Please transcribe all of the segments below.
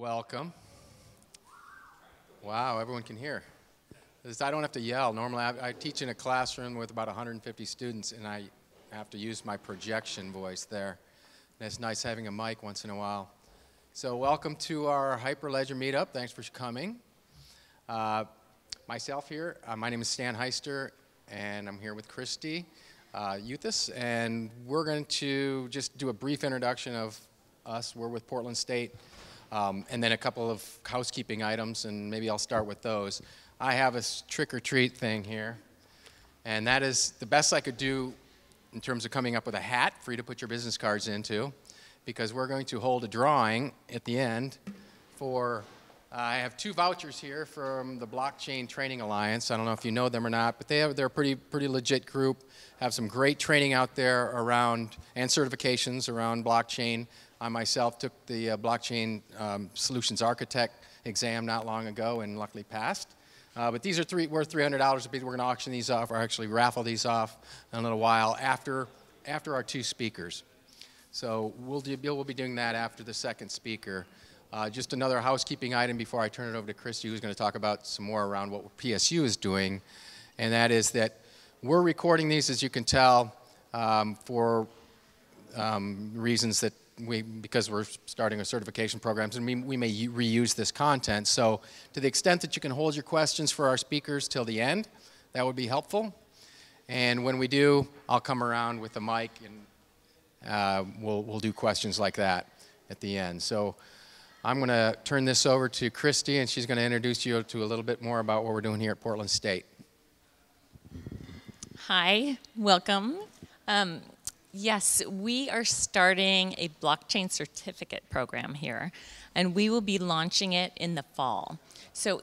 Welcome. Wow, everyone can hear. I don't have to yell. Normally, I teach in a classroom with about 150 students, and I have to use my projection voice there. And it's nice having a mic once in a while. So welcome to our Hyperledger Meetup. Thanks for coming. Myself here, my name is Stan Heister, and I'm here with Christy Euthus, and we're going to just do a brief introduction of us. We're with Portland State. And then a couple of housekeeping items, and maybe I'll start with those. I have a trick-or-treat thing here, and that is the best I could do in terms of coming up with a hat for you to put your business cards into, because we're going to hold a drawing at the end for, I have 2 vouchers here from the Blockchain Training Alliance. I don't know if you know them or not, but they're a pretty legit group, have some great training out there around, and certifications around blockchain. I myself took the Blockchain Solutions Architect exam not long ago and luckily passed. But these are worth $300 a piece. We're going to auction these off, or actually raffle these off in a little while after our 2 speakers. So we'll be doing that after the second speaker. Just another housekeeping item before I turn it over to Christy, who's going to talk about some more around what PSU is doing, and that is that we're recording these, as you can tell, for reasons that because we're starting a certification programs, and we may reuse this content. So to the extent that you can hold your questions for our speakers till the end, that would be helpful. And when we do, I'll come around with the mic, and we'll do questions like that at the end. So I'm going to turn this over to Christy, and she's going to introduce you to a little bit more about what we're doing here at Portland State. Hi, welcome. Yes, we are starting a blockchain certificate program here, and we will be launching it in the fall. So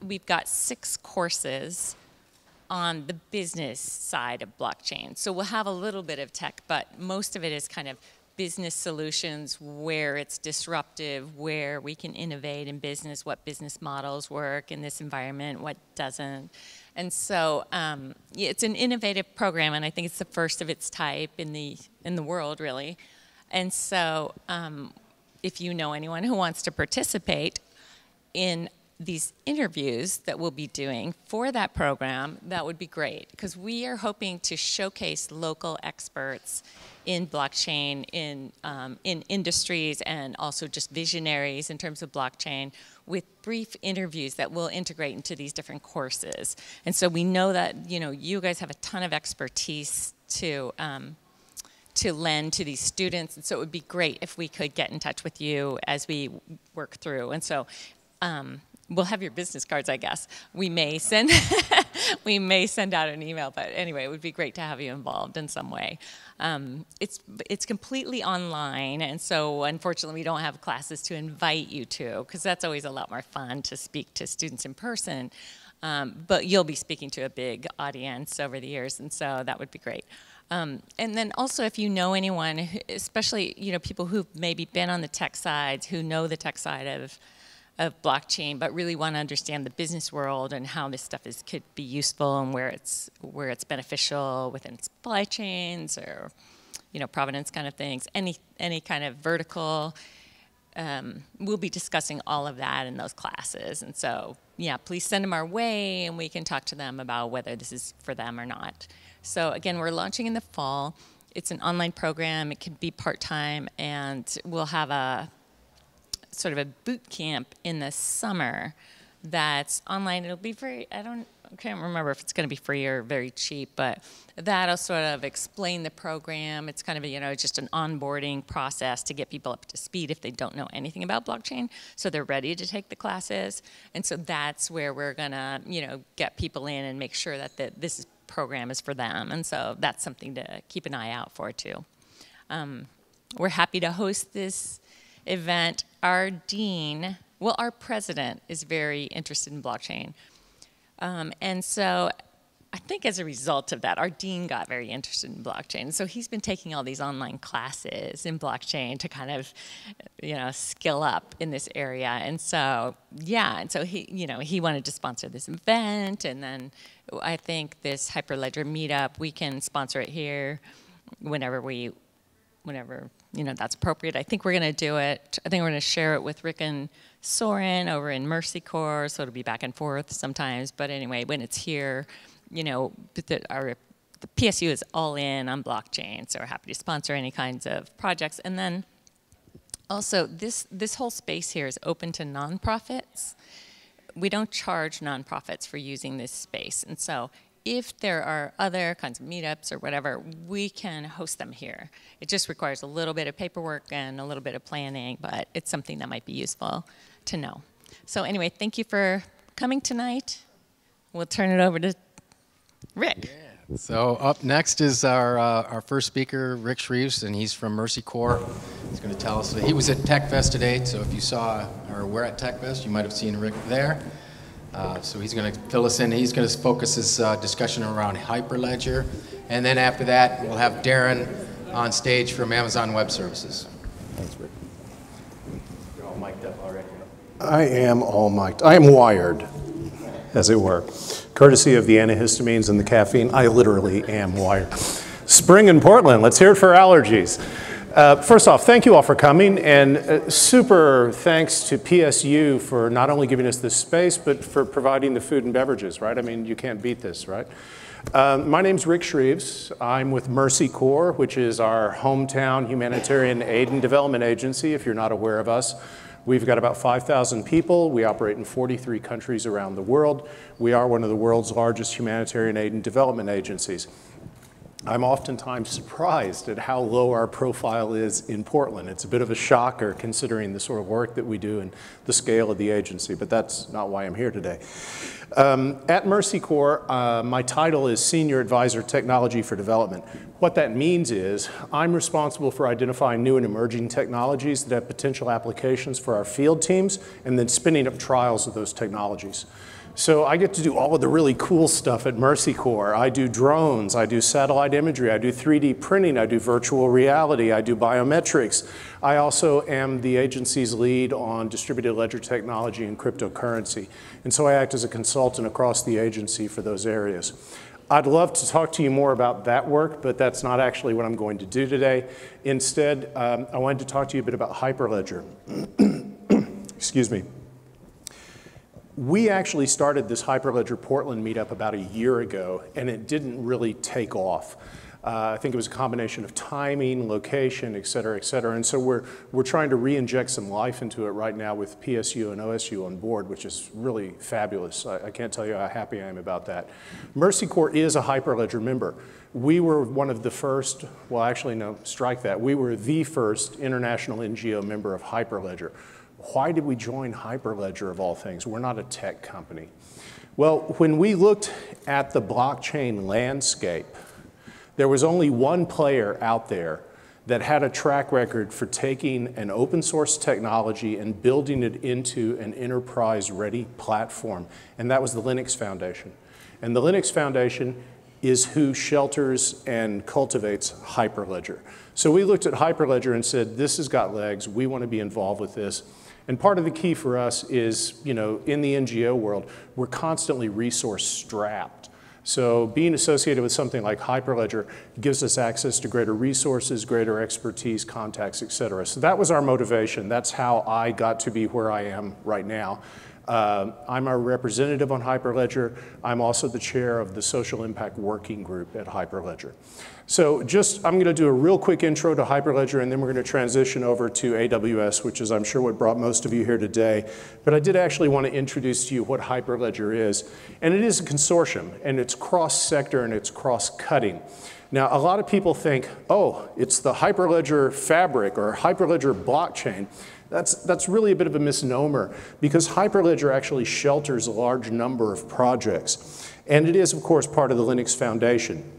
we've got 6 courses on the business side of blockchain. So we'll have a little bit of tech, but most of it is kind of business solutions, where it's disruptive, where we can innovate in business, what business models work in this environment, what doesn't. And so it's an innovative program, and I think it's the first of its type in the world, really. And so if you know anyone who wants to participate in these interviews that we'll be doing for that program, that would be great, because we are hoping to showcase local experts in blockchain, in industries, and also just visionaries in terms of blockchain, with brief interviews that we'll integrate into these different courses. And so we know that you guys have a ton of expertise to lend to these students, and so it would be great if we could get in touch with you as we work through. And so we'll have your business cards, I guess. We may send out an email, but anyway, it would be great to have you involved in some way. It's completely online, and so unfortunately we don't have classes to invite you to, because that's always a lot more fun to speak to students in person. But you'll be speaking to a big audience over the years, and so that would be great. And then also, if you know anyone, especially people who've maybe been on the tech side, who know the tech side of blockchain, but really want to understand the business world and how this stuff could be useful, and where it's beneficial within supply chains, or provenance kind of things, any kind of vertical. We'll be discussing all of that in those classes, and so yeah, please send them our way, and we can talk to them about whether this is for them or not. So again, we're launching in the fall. It's an online program. It can be part-time, and we'll have a sort of a boot camp in the summer that's online. It'll be very, I can't remember if it's going to be free or very cheap, but that'll sort of explain the program. It's kind of just an onboarding process to get people up to speed if they don't know anything about blockchain, so they're ready to take the classes. And so that's where we're going to get people in and make sure that this program is for them. And so that's something to keep an eye out for too. We're happy to host this event. Our dean, well, our president is very interested in blockchain. And so I think as a result of that, our dean got very interested in blockchain. So he's been taking all these online classes in blockchain to kind of, skill up in this area. And so, yeah, and so he wanted to sponsor this event. And then I think this Hyperledger meetup, we can sponsor it here whenever we whenever that's appropriate. I think we're going to do it. I think we're going to share it with Rick and Soren over in Mercy Corps, so it'll be back and forth sometimes. But anyway, when it's here, the PSU is all in on blockchain, so we're happy to sponsor any kinds of projects. And then also, this whole space here is open to nonprofits. We don't charge nonprofits for using this space, and so if there are other kinds of meetups or whatever, we can host them here. It just requires a little bit of paperwork and a little bit of planning, but it's something that might be useful to know. So anyway, thank you for coming tonight. We'll turn it over to Rick. Yeah. So up next is our first speaker, Rick Reeves, and he's from Mercy Corps. He's going to tell us, he was at TechFest today, so if you saw or were at TechFest, you might have seen Rick there. So he's going to fill us in. He's going to focus his discussion around Hyperledger. And then after that, we'll have Darren on stage from Amazon Web Services. Thanks, Rick. You're all mic'd up already. I am all mic'd. I am wired, as it were. Courtesy of the antihistamines and the caffeine, I literally am wired. Spring in Portland. Let's hear it for allergies. First off, thank you all for coming, and super thanks to PSU for not only giving us this space, but for providing the food and beverages, right? I mean, you can't beat this, right? My name's Rick Reeves. I'm with Mercy Corps, which is our hometown humanitarian aid and development agency, if you're not aware of us. We've got about 5,000 people. We operate in 43 countries around the world. We are one of the world's largest humanitarian aid and development agencies. I'm oftentimes surprised at how low our profile is in Portland. It's a bit of a shocker considering the sort of work that we do and the scale of the agency, but that's not why I'm here today. At Mercy Corps, my title is Senior Advisor Technology for Development. What that means is I'm responsible for identifying new and emerging technologies that have potential applications for our field teams and then spinning up trials of those technologies. So I get to do all of the really cool stuff at Mercy Corps. I do drones, I do satellite imagery, I do 3D printing, I do virtual reality, I do biometrics. I also am the agency's lead on distributed ledger technology and cryptocurrency. And so I act as a consultant across the agency for those areas. I'd love to talk to you more about that work, but that's not actually what I'm going to do today. Instead, I wanted to talk to you a bit about Hyperledger. Excuse me. We actually started this Hyperledger Portland meetup about a year ago, and it didn't really take off. I think it was a combination of timing, location, et cetera, and so we're trying to re-inject some life into it right now with PSU and OSU on board, which is really fabulous. I can't tell you how happy I am about that. Mercy Corps is a Hyperledger member. We were one of the first, well actually no, strike that. We were the first international NGO member of Hyperledger. Why did we join Hyperledger of all things? We're not a tech company. Well, when we looked at the blockchain landscape, there was only one player out there that had a track record for taking an open source technology and building it into an enterprise-ready platform, and that was the Linux Foundation. And the Linux Foundation is who shelters and cultivates Hyperledger. So we looked at Hyperledger and said, this has got legs, we want to be involved with this. And part of the key for us is, in the NGO world, we're constantly resource strapped. So being associated with something like Hyperledger gives us access to greater resources, greater expertise, contacts, et cetera. So that was our motivation. That's how I got to be where I am right now. I'm our representative on Hyperledger. I'm also the chair of the Social Impact Working Group at Hyperledger. So I'm going to do a real quick intro to Hyperledger, and then we're going to transition over to AWS, which is I'm sure what brought most of you here today. But I did actually want to introduce to you what Hyperledger is. And it is a consortium, and it's cross-sector and it's cross-cutting. Now, a lot of people think, oh, it's the Hyperledger fabric or Hyperledger blockchain. That's really a bit of a misnomer because Hyperledger actually shelters a large number of projects. And it is, of course, part of the Linux Foundation.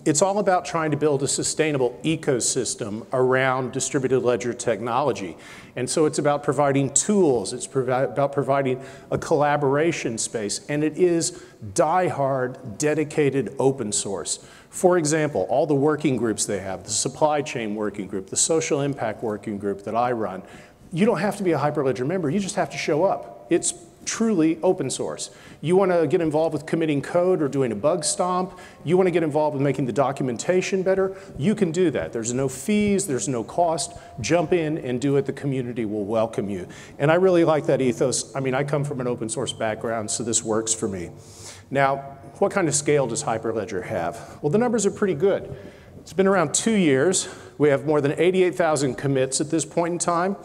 It's all about trying to build a sustainable ecosystem around distributed ledger technology. And so it's about providing tools, it's about providing a collaboration space, and it is die-hard, dedicated open source. For example, all the working groups they have, the supply chain working group, the social impact working group that I run, you don't have to be a Hyperledger member, you just have to show up. It's truly open source. You want to get involved with committing code or doing a bug stomp, you want to get involved with making the documentation better, you can do that. There's no fees, there's no cost. Jump in and do it. The community will welcome you. And I really like that ethos. I mean, I come from an open source background, so this works for me. Now, what kind of scale does Hyperledger have? Well, the numbers are pretty good. It's been around 2 years. We have more than 88,000 commits at this point in time.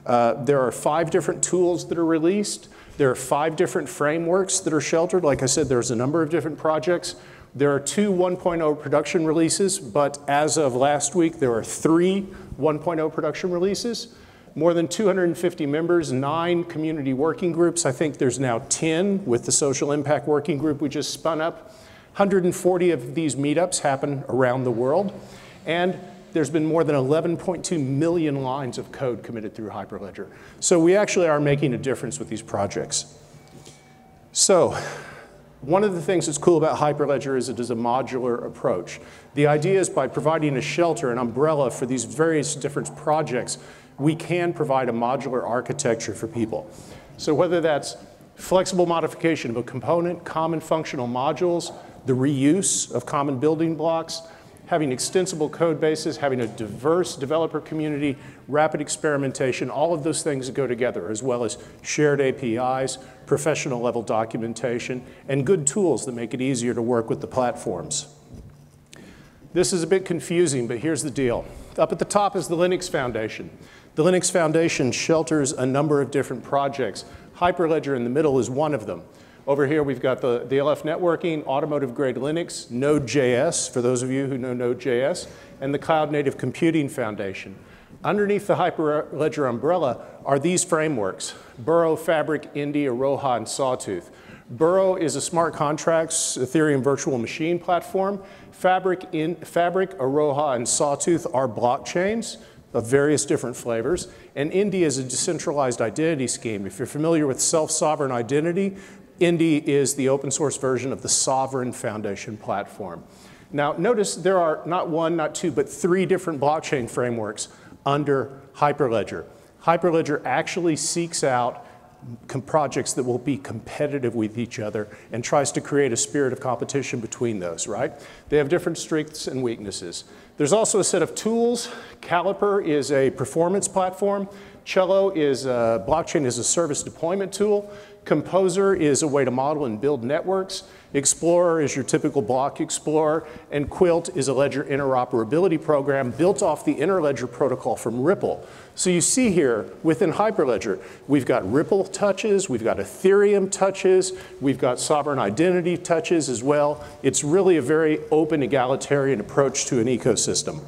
There are 5 different tools that are released. There are 5 different frameworks that are sheltered. Like I said, there's a number of different projects. There are 2 1.0 production releases, but as of last week, there are 3 1.0 production releases. More than 250 members, 9 community working groups. I think there's now 10 with the social impact working group we just spun up. 140 of these meetups happen around the world. And there's been more than 11.2 million lines of code committed through Hyperledger. So we actually are making a difference with these projects. So one of the things that's cool about Hyperledger is it is a modular approach. The idea is by providing a shelter, an umbrella for these various different projects, we can provide a modular architecture for people. So whether that's flexible modification of a component, common functional modules, the reuse of common building blocks, having extensible code bases, having a diverse developer community, rapid experimentation, all of those things go together, as well as shared APIs, professional level documentation, and good tools that make it easier to work with the platforms. This is a bit confusing, but here's the deal. Up at the top is the Linux Foundation. The Linux Foundation shelters a number of different projects. Hyperledger in the middle is one of them. Over here we've got the LF networking, automotive grade Linux, Node.js, for those of you who know Node.js, and the Cloud Native Computing Foundation. Underneath the Hyperledger umbrella are these frameworks: Burrow, Fabric, Indy, Aroha, and Sawtooth. Burrow is a smart contracts Ethereum virtual machine platform. Fabric, Aroha, and Sawtooth are blockchains of various different flavors. And Indy is a decentralized identity scheme. If you're familiar with self-sovereign identity, Indy is the open source version of the Sovereign Foundation platform. Now, notice there are not 1, not 2, but 3 different blockchain frameworks under Hyperledger. Hyperledger actually seeks out projects that will be competitive with each other and tries to create a spirit of competition between those, right? They have different strengths and weaknesses. There's also a set of tools. Caliper is a performance platform. Cello is a blockchain as a service deployment tool. Composer is a way to model and build networks. Explorer is your typical block explorer. And Quilt is a ledger interoperability program built off the Interledger protocol from Ripple. So you see here within Hyperledger, we've got Ripple touches, we've got Ethereum touches, we've got sovereign identity touches as well. It's really a very open, egalitarian approach to an ecosystem.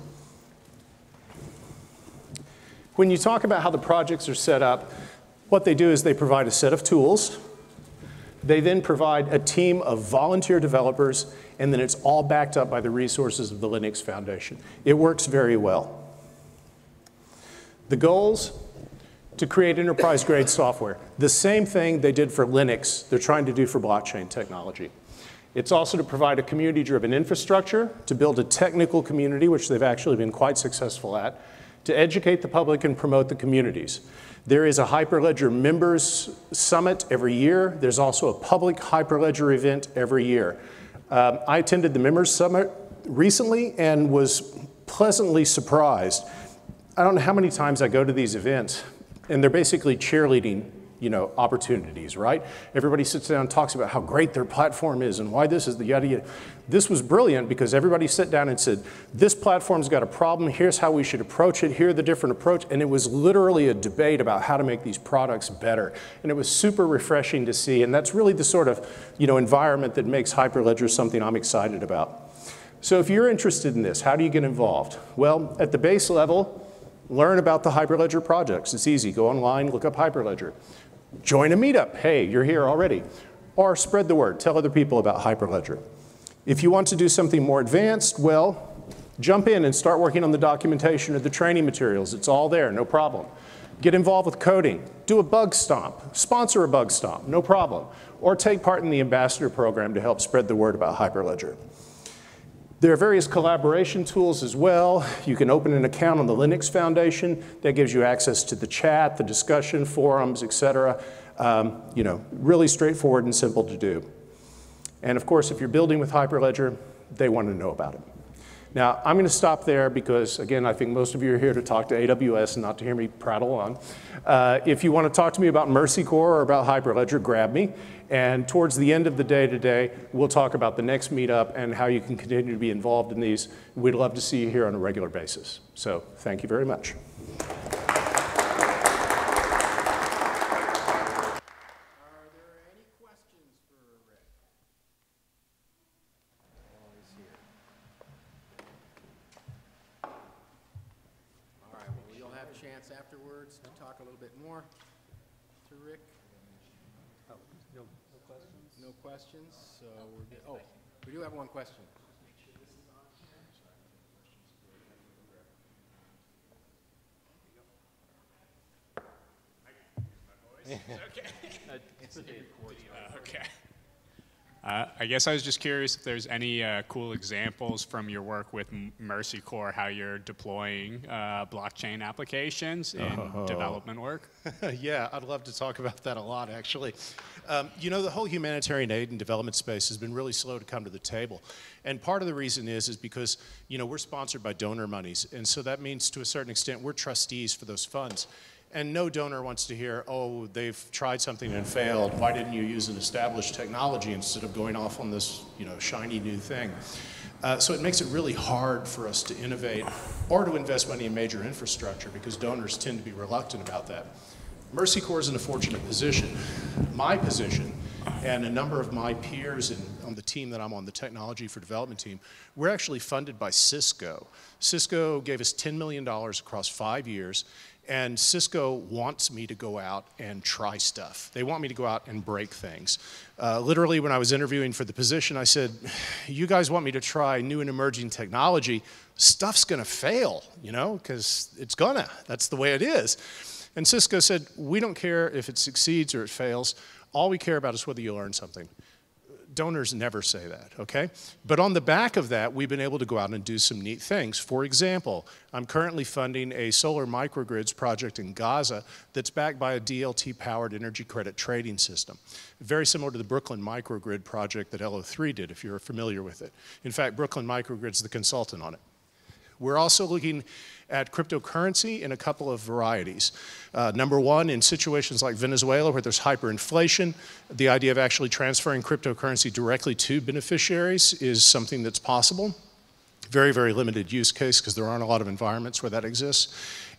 When you talk about how the projects are set up, what they do is they provide a set of tools. They then provide a team of volunteer developers, and then it's all backed up by the resources of the Linux Foundation. It works very well. The goals: to create enterprise-grade software. The same thing they did for Linux, they're trying to do for blockchain technology. It's also to provide a community-driven infrastructure, to build a technical community, which they've actually been quite successful at, to educate the public and promote the communities. There is a Hyperledger Members Summit every year. There's also a public Hyperledger event every year. I attended the Members Summit recently and was pleasantly surprised. I don't know how many times I go to these events, and they're basically cheerleading, opportunities, right? Everybody sits down and talks about how great their platform is and why this is the yada yada. This was brilliant because everybody sat down and said, this platform's got a problem, here's how we should approach it, here are the different approach, and it was literally a debate about how to make these products better. And it was super refreshing to see, and that's really the sort of, environment that makes Hyperledger something I'm excited about. So if you're interested in this, how do you get involved? Well, at the base level, learn about the Hyperledger projects. It's easy. Go online, look up Hyperledger. Join a meetup. Hey, you're here already. Or spread the word. Tell other people about Hyperledger. If you want to do something more advanced, well, jump in and start working on the documentation or the training materials. It's all there, no problem. Get involved with coding. Do a bug stomp. Sponsor a bug stomp, no problem. Or take part in the ambassador program to help spread the word about Hyperledger. There are various collaboration tools as well. You can open an account on the Linux Foundation. That gives you access to the chat, the discussion forums, etc. You know, really straightforward and simple to do. And of course, if you're building with Hyperledger, they want to know about it. Now, I'm going to stop there because, again, I think most of you are here to talk to AWS and not to hear me prattle on. If you want to talk to me about Mercy Core or about Hyperledger, grab me. And towards the end of the day today, we'll talk about the next meetup and how you can continue to be involved in these. We'd love to see you here on a regular basis. So thank you very much. Chance afterwards to talk a little bit more to Rick. Oh, no questions? No questions, so we're good. Oh, we do have one question. Okay. I guess I was just curious if there's any cool examples from your work with Mercy Core, how you're deploying blockchain applications in development work. Yeah, I'd love to talk about that a lot, actually. You know, the whole humanitarian aid and development space has been really slow to come to the table. And part of the reason is because, you know, we're sponsored by donor monies. And so that means, to a certain extent, we're trustees for those funds. And no donor wants to hear, oh, they've tried something and failed. Why didn't you use an established technology instead of going off on this, you know, shiny new thing? So it makes it really hard for us to innovate or to invest money in major infrastructure because donors tend to be reluctant about that. Mercy Corps is in a fortunate position. My position and a number of my peers on the team that I'm on, the Technology for Development team, we're actually funded by Cisco. Cisco gave us $10 million across 5 years. And Cisco wants me to go out and try stuff. They want me to go out and break things. Literally, when I was interviewing for the position, I said, you guys want me to try new and emerging technology, stuff's gonna fail, you know, because it's gonna. That's the way it is. And Cisco said, we don't care if it succeeds or it fails. All we care about is whether you learn something. Donors never say that, okay? But on the back of that, we've been able to go out and do some neat things. For example, I'm currently funding a solar microgrids project in Gaza that's backed by a DLT-powered energy credit trading system. Very similar to the Brooklyn microgrid project that LO3 did, if you're familiar with it. In fact, Brooklyn Microgrid's the consultant on it. We're also looking at cryptocurrency in a couple of varieties. Number one, in situations like Venezuela where there's hyperinflation, the idea of actually transferring cryptocurrency directly to beneficiaries is something that's possible. Very, very limited use case because there aren't a lot of environments where that exists.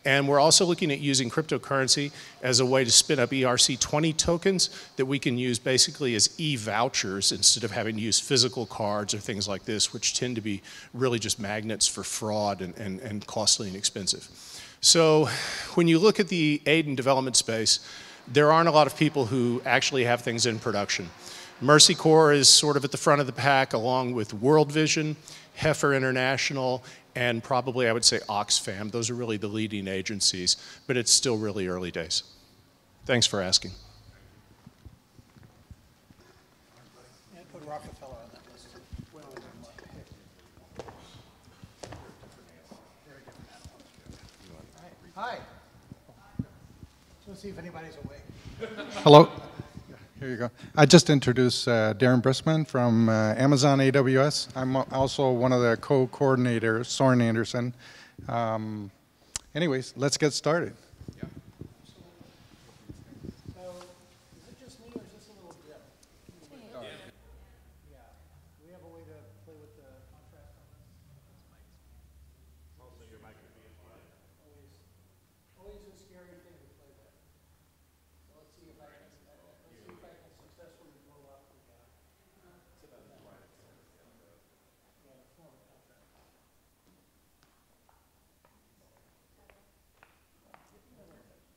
And we're also looking at using cryptocurrency as a way to spin up ERC-20 tokens that we can use basically as e-vouchers instead of having to use physical cards or things like this, which tend to be really just magnets for fraud and costly and expensive. So when you look at the aid and development space, there aren't a lot of people who actually have things in production. Mercy Corps is sort of at the front of the pack along with World Vision, Heister International, and probably I would say Oxfam. Those are really the leading agencies, but it's still really early days. Thanks for asking. And put Rockefeller on that list. Hi. Let's see if anybody's awake. Hello. Here you go. I just introduced Darren Brissman from Amazon AWS. I'm also one of the co-coordinators, Soren Anderson. Anyways, let's get started. So, is it just me or is this a little dim? Yeah. Do we have a way to play with the contrast on this? Also, your mic could be always a scary thing to play with. So let's see if I can successfully blow up the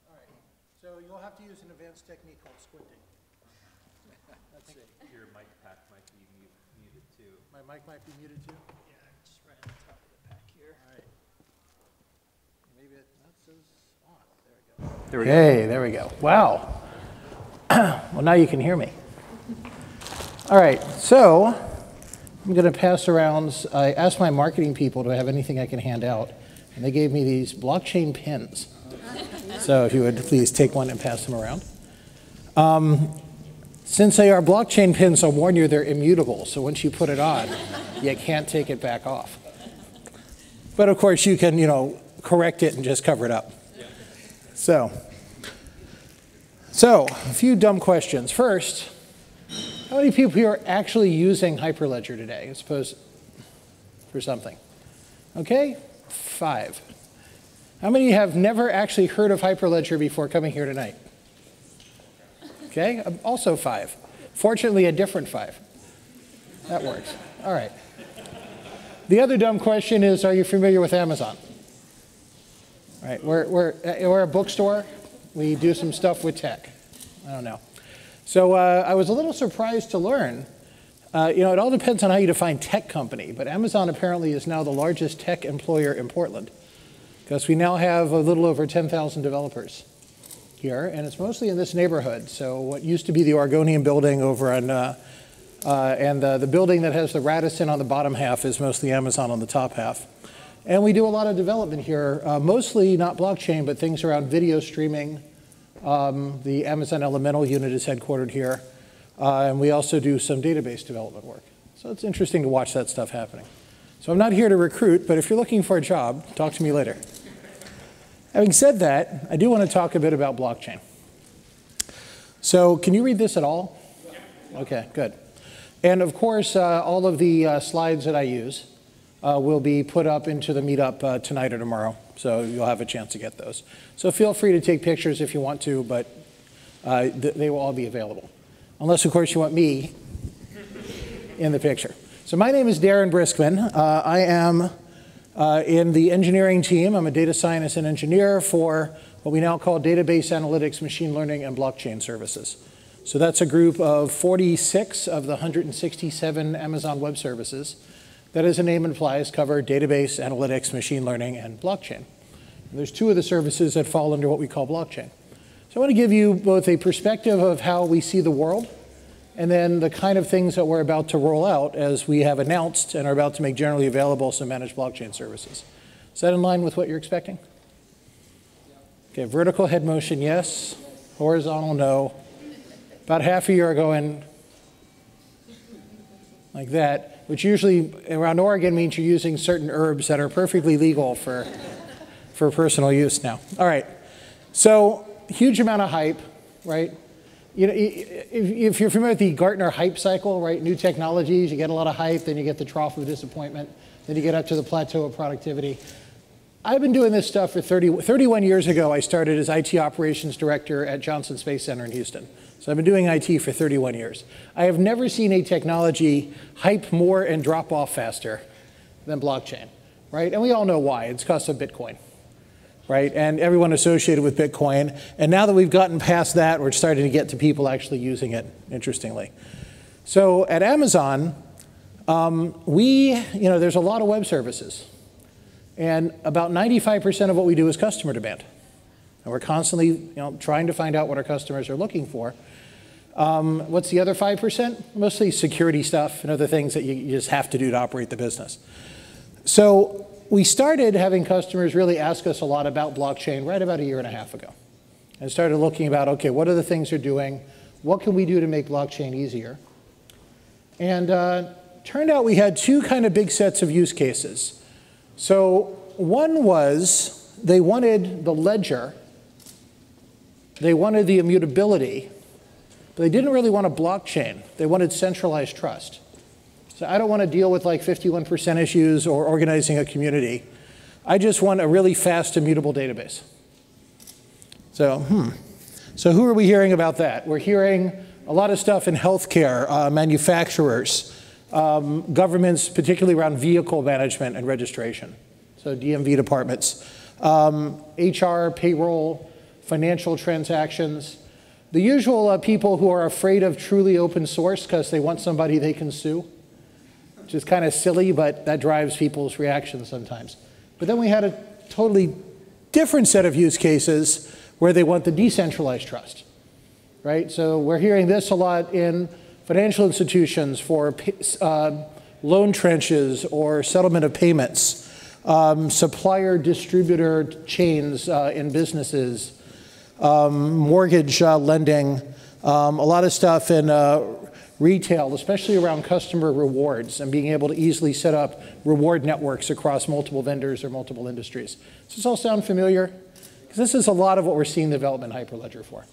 All right. So you'll have to use an advanced technique called squinting. Let's see. Your mic pack might be muted too. My mic might be muted too? Yeah, just right on top of the pack here. All right. Maybe that says on. There we go. Hey, there we go. Wow. Well, now you can hear me. All right, so I'm going to pass around. I asked my marketing people to have anything I can hand out, and they gave me these blockchain pins. So if you would please take one and pass them around. Since they are blockchain pins, I'll warn you, they're immutable. So once you put it on, you can't take it back off. But of course, you can, correct it and just cover it up. So a few dumb questions. First, how many people here are actually using Hyperledger today, as opposed for something? Okay, 5. How many have never actually heard of Hyperledger before coming here tonight? Okay, also 5. Fortunately, a different 5. That works. All right. The other dumb question is, are you familiar with Amazon? All right, we're a bookstore. We do some stuff with tech. I don't know. So I was a little surprised to learn, it all depends on how you define tech company, but Amazon apparently is now the largest tech employer in Portland, because we now have a little over 10,000 developers here, and it's mostly in this neighborhood. So what used to be the Oregonian building over on, and the building that has the Radisson on the bottom half is mostly Amazon on the top half. And we do a lot of development here, mostly not blockchain, but things around video streaming. The Amazon Elemental unit is headquartered here. And we also do some database development work. So it's interesting to watch that stuff happening. So I'm not here to recruit, but if you're looking for a job, talk to me later. Having said that, I do want to talk a bit about blockchain. So can you read this at all? Okay, good. And of course, all of the slides that I use will be put up into the Meetup tonight or tomorrow. So you'll have a chance to get those. So feel free to take pictures if you want to, but they will all be available. Unless, of course, you want me in the picture. So my name is Darren Briskman. I am in the engineering team. I'm a data scientist and engineer for what we now call database analytics, machine learning, and blockchain services. So that's a group of 46 of the 167 Amazon Web Services that, as the name implies, cover database analytics, machine learning, and blockchain. And there's 2 of the services that fall under what we call blockchain. So I want to give you both a perspective of how we see the world, and then the kind of things that we're about to roll out as we have announced and are about to make generally available some managed blockchain services. Is that in line with what you're expecting? Okay, vertical head motion, yes. Horizontal, no. About half of you are going like that, which usually around Oregon means you're using certain herbs that are perfectly legal for personal use now. All right, so huge amount of hype, right? If you're familiar with the Gartner hype cycle, right? New technologies, you get a lot of hype, then you get the trough of disappointment, then you get up to the plateau of productivity. I've been doing this stuff for 31 years ago. I started as IT operations director at Johnson Space Center in Houston. So I've been doing IT for 31 years. I have never seen a technology hype more and drop off faster than blockchain, right? And we all know why. It's cost of Bitcoin, right? And everyone associated with Bitcoin. And now that we've gotten past that, we're starting to get to people actually using it, interestingly. So at Amazon, there's a lot of web services. And about 95% of what we do is customer demand. And we're constantly trying to find out what our customers are looking for. What's the other 5%? Mostly security stuff and other things that you just have to do to operate the business. So we started having customers really ask us a lot about blockchain right about 1.5 years ago. And started looking about, okay, what are the things they're doing? What can we do to make blockchain easier? And turned out we had 2 kind of big sets of use cases. So one was they wanted the ledger, they wanted the immutability, but they didn't really want a blockchain. They wanted centralized trust. So I don't want to deal with like 51% issues or organizing a community. I just want a really fast immutable database. So who are we hearing about that? We're hearing a lot of stuff in healthcare, manufacturers, governments, particularly around vehicle management and registration. So DMV departments, HR, payroll, financial transactions. The usual people who are afraid of truly open source because they want somebody they can sue, which is kind of silly, but that drives people's reactions sometimes. But then we had a totally different set of use cases where they want the decentralized trust, right? So we're hearing this a lot in financial institutions for loan trenches or settlement of payments, supplier-distributor chains in businesses, mortgage lending, A lot of stuff in retail, especially around customer rewards and being able to easily set up reward networks across multiple vendors or multiple industries. Does this all sound familiar? Because this is a lot of what we're seeing development Hyperledger for.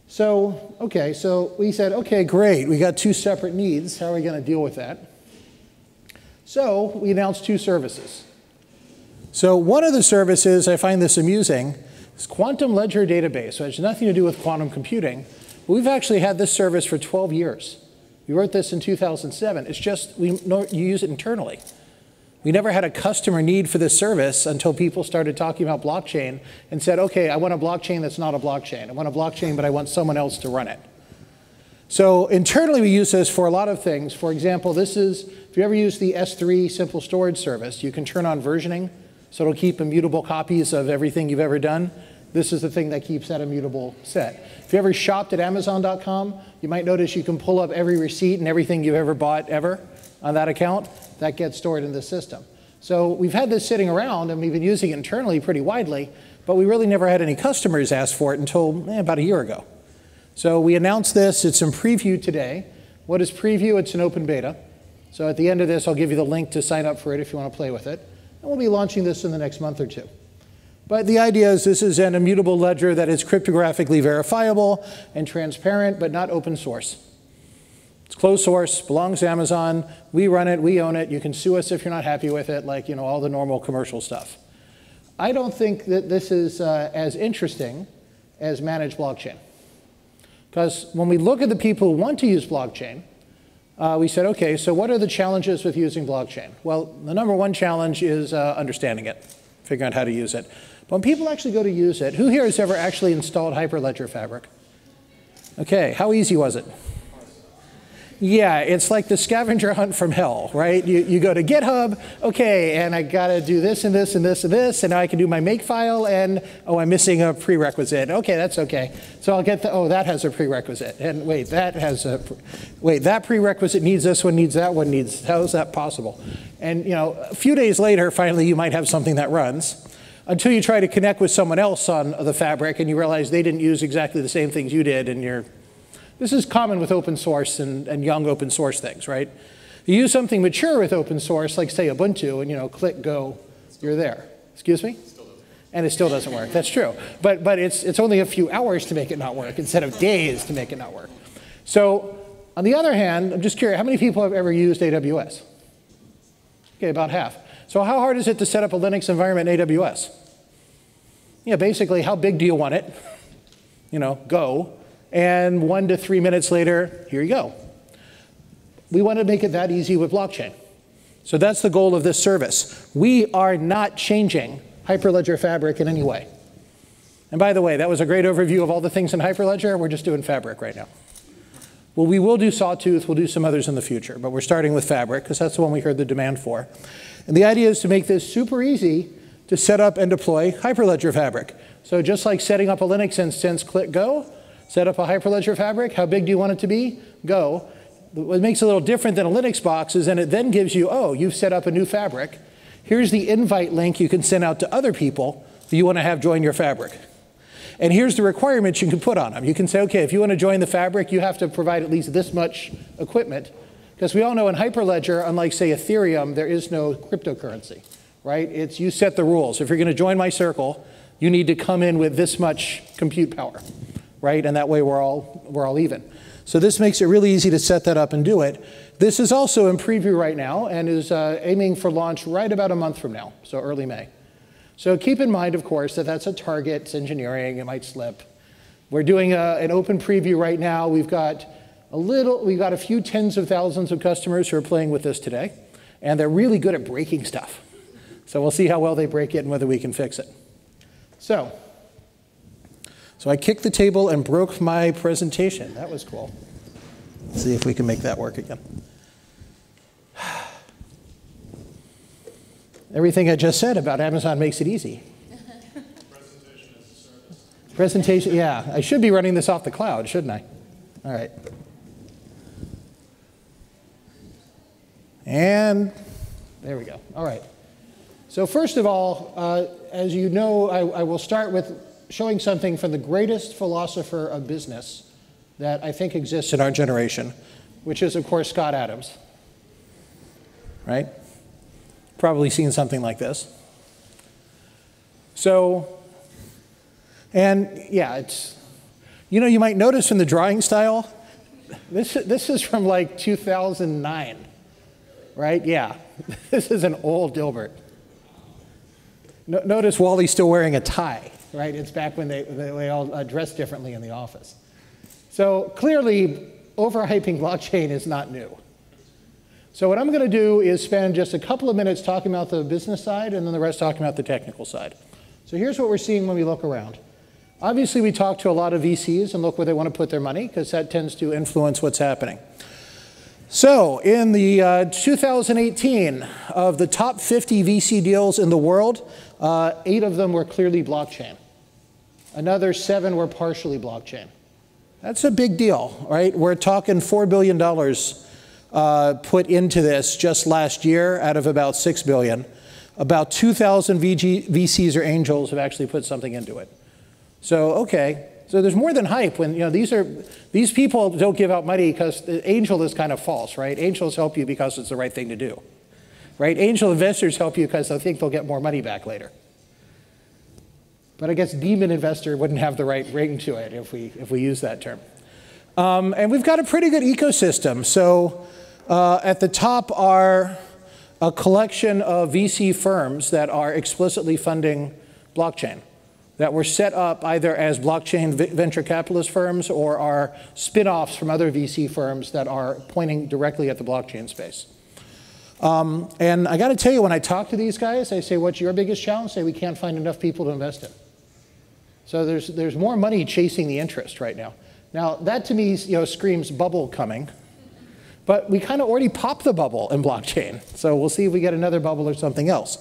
So, okay, so we said, okay, great, we got two separate needs. How are we going to deal with that? So we announced two services. So one of the services, I find this amusing, is Quantum Ledger Database, which has nothing to do with quantum computing. But we've actually had this service for 12 years. We wrote this in 2007. It's just you use it internally. We never had a customer need for this service until people started talking about blockchain and said, okay, I want a blockchain that's not a blockchain. I want a blockchain, but I want someone else to run it. So internally, we use this for a lot of things. For example, this is, if you ever use the S3 simple storage service, you can turn on versioning, so it'll keep immutable copies of everything you've ever done. This is the thing that keeps that immutable set. If you ever shopped at Amazon.com, you might notice you can pull up every receipt and everything you've ever bought ever on that account. That gets stored in the system. So we've had this sitting around, and we've been using it internally pretty widely, but we really never had any customers ask for it until about a year ago. So we announced this. It's in preview today. What is preview? It's an open beta. So at the end of this, I'll give you the link to sign up for it if you want to play with it. And we'll be launching this in the next month or two. But the idea is this is an immutable ledger that is cryptographically verifiable and transparent, but not open source. It's closed source, belongs to Amazon. We run it, we own it. You can sue us if you're not happy with it, like all the normal commercial stuff. I don't think that this is as interesting as managed blockchain. Because when we look at the people who want to use blockchain, we said, okay, so what are the challenges with using blockchain? Well, the number one challenge is understanding it, figuring out how to use it. But when people actually go to use it, who here has ever actually installed Hyperledger Fabric? Okay, how easy was it? Yeah, it's like the scavenger hunt from hell, right? You go to GitHub, okay, and I gotta do this and this and this and this, and now I can do my make file, and oh, I'm missing a prerequisite. Okay, that's okay. So I'll get oh, that has a prerequisite, and wait, that prerequisite needs this one, needs that one, needs, how is that possible? And a few days later, finally, you might have something that runs, until you try to connect with someone else on the Fabric, and you realize they didn't use exactly the same things you did, and this is common with open source and young open source things, right? You use something mature with open source, like say Ubuntu, and click go, you're there. Excuse me? And it still doesn't work. That's true. But it's only a few hours to make it not work instead of days to make it not work. So on the other hand, I'm just curious, how many people have ever used AWS? Okay, about half. So how hard is it to set up a Linux environment in AWS? Yeah, basically, how big do you want it? Go. And 1 to 3 minutes later, here you go. We want to make it that easy with blockchain. So that's the goal of this service. We are not changing Hyperledger Fabric in any way. And by the way, that was a great overview of all the things in Hyperledger. We're just doing Fabric right now. Well, we will do Sawtooth. We'll do some others in the future. But we're starting with Fabric, because that's the one we heard the demand for. And the idea is to make this super easy to set up and deploy Hyperledger Fabric. So just like setting up a Linux instance, click go. Set up a Hyperledger Fabric. How big do you want it to be? Go. What makes it a little different than a Linux box is then it then gives you, oh, you've set up a new Fabric. Here's the invite link you can send out to other people that you want to have join your Fabric. And here's the requirements you can put on them. You can say, okay, if you want to join the Fabric, you have to provide at least this much equipment. Because we all know in Hyperledger, unlike, say, Ethereum, there is no cryptocurrency, right? It's you set the rules. If you're going to join my circle, you need to come in with this much compute power. Right? And that way we're all even. So this makes it really easy to set that up and do it. This is also in preview right now and is aiming for launch right about a month from now, so early May. So keep in mind, of course, that that's a target. It's engineering. It might slip. We're doing an open preview right now. We've got a few tens of thousands of customers who are playing with this today, and they're really good at breaking stuff. So we'll see how well they break it and whether we can fix it. So I kicked the table and broke my presentation. That was cool. Let's see if we can make that work again. Everything I just said about Amazon makes it easy. Presentation as a service. Presentation, yeah. I should be running this off the cloud, shouldn't I? All right. And there we go. All right. So first of all, as you know, I will start with showing something from the greatest philosopher of business that I think exists in our generation, which is, of course, Scott Adams, right? Probably seen something like this. So, and yeah, it's, you know, you might notice in the drawing style, this is from like 2009, right? Yeah, this is an old Dilbert. Notice Wally's still wearing a tie, right? It's back when they all dressed differently in the office. So clearly, overhyping blockchain is not new. So what I'm going to do is spend just a couple of minutes talking about the business side and then the rest talking about the technical side. So here's what we're seeing when we look around. Obviously, we talk to a lot of VCs and look where they want to put their money, because that tends to influence what's happening. So in the 2018, of the top 50 VC deals in the world, 8 of them were clearly blockchain. Another 7 were partially blockchain. That's a big deal, right? We're talking $4 billion put into this just last year out of about $6 billion. About 2,000 VCs or angels have actually put something into it. So, okay, so there's more than hype when, you know, these people don't give out money because the angel is kind of false, right? Angels help you because it's the right thing to do, right? Angel investors help you because they think they'll get more money back later. But I guess demon investor wouldn't have the right ring to it if we use that term. And we've got a pretty good ecosystem. So at the top are a collection of VC firms that are explicitly funding blockchain, that were set up either as blockchain venture capitalist firms or are spin-offs from other VC firms that are pointing directly at the blockchain space. And I got to tell you, when I talk to these guys, I say, what's your biggest challenge? They say, we can't find enough people to invest in. So there's more money chasing the interest right now. Now, that to me, you know, screams bubble coming. But we kind of already popped the bubble in blockchain. So we'll see if we get another bubble or something else.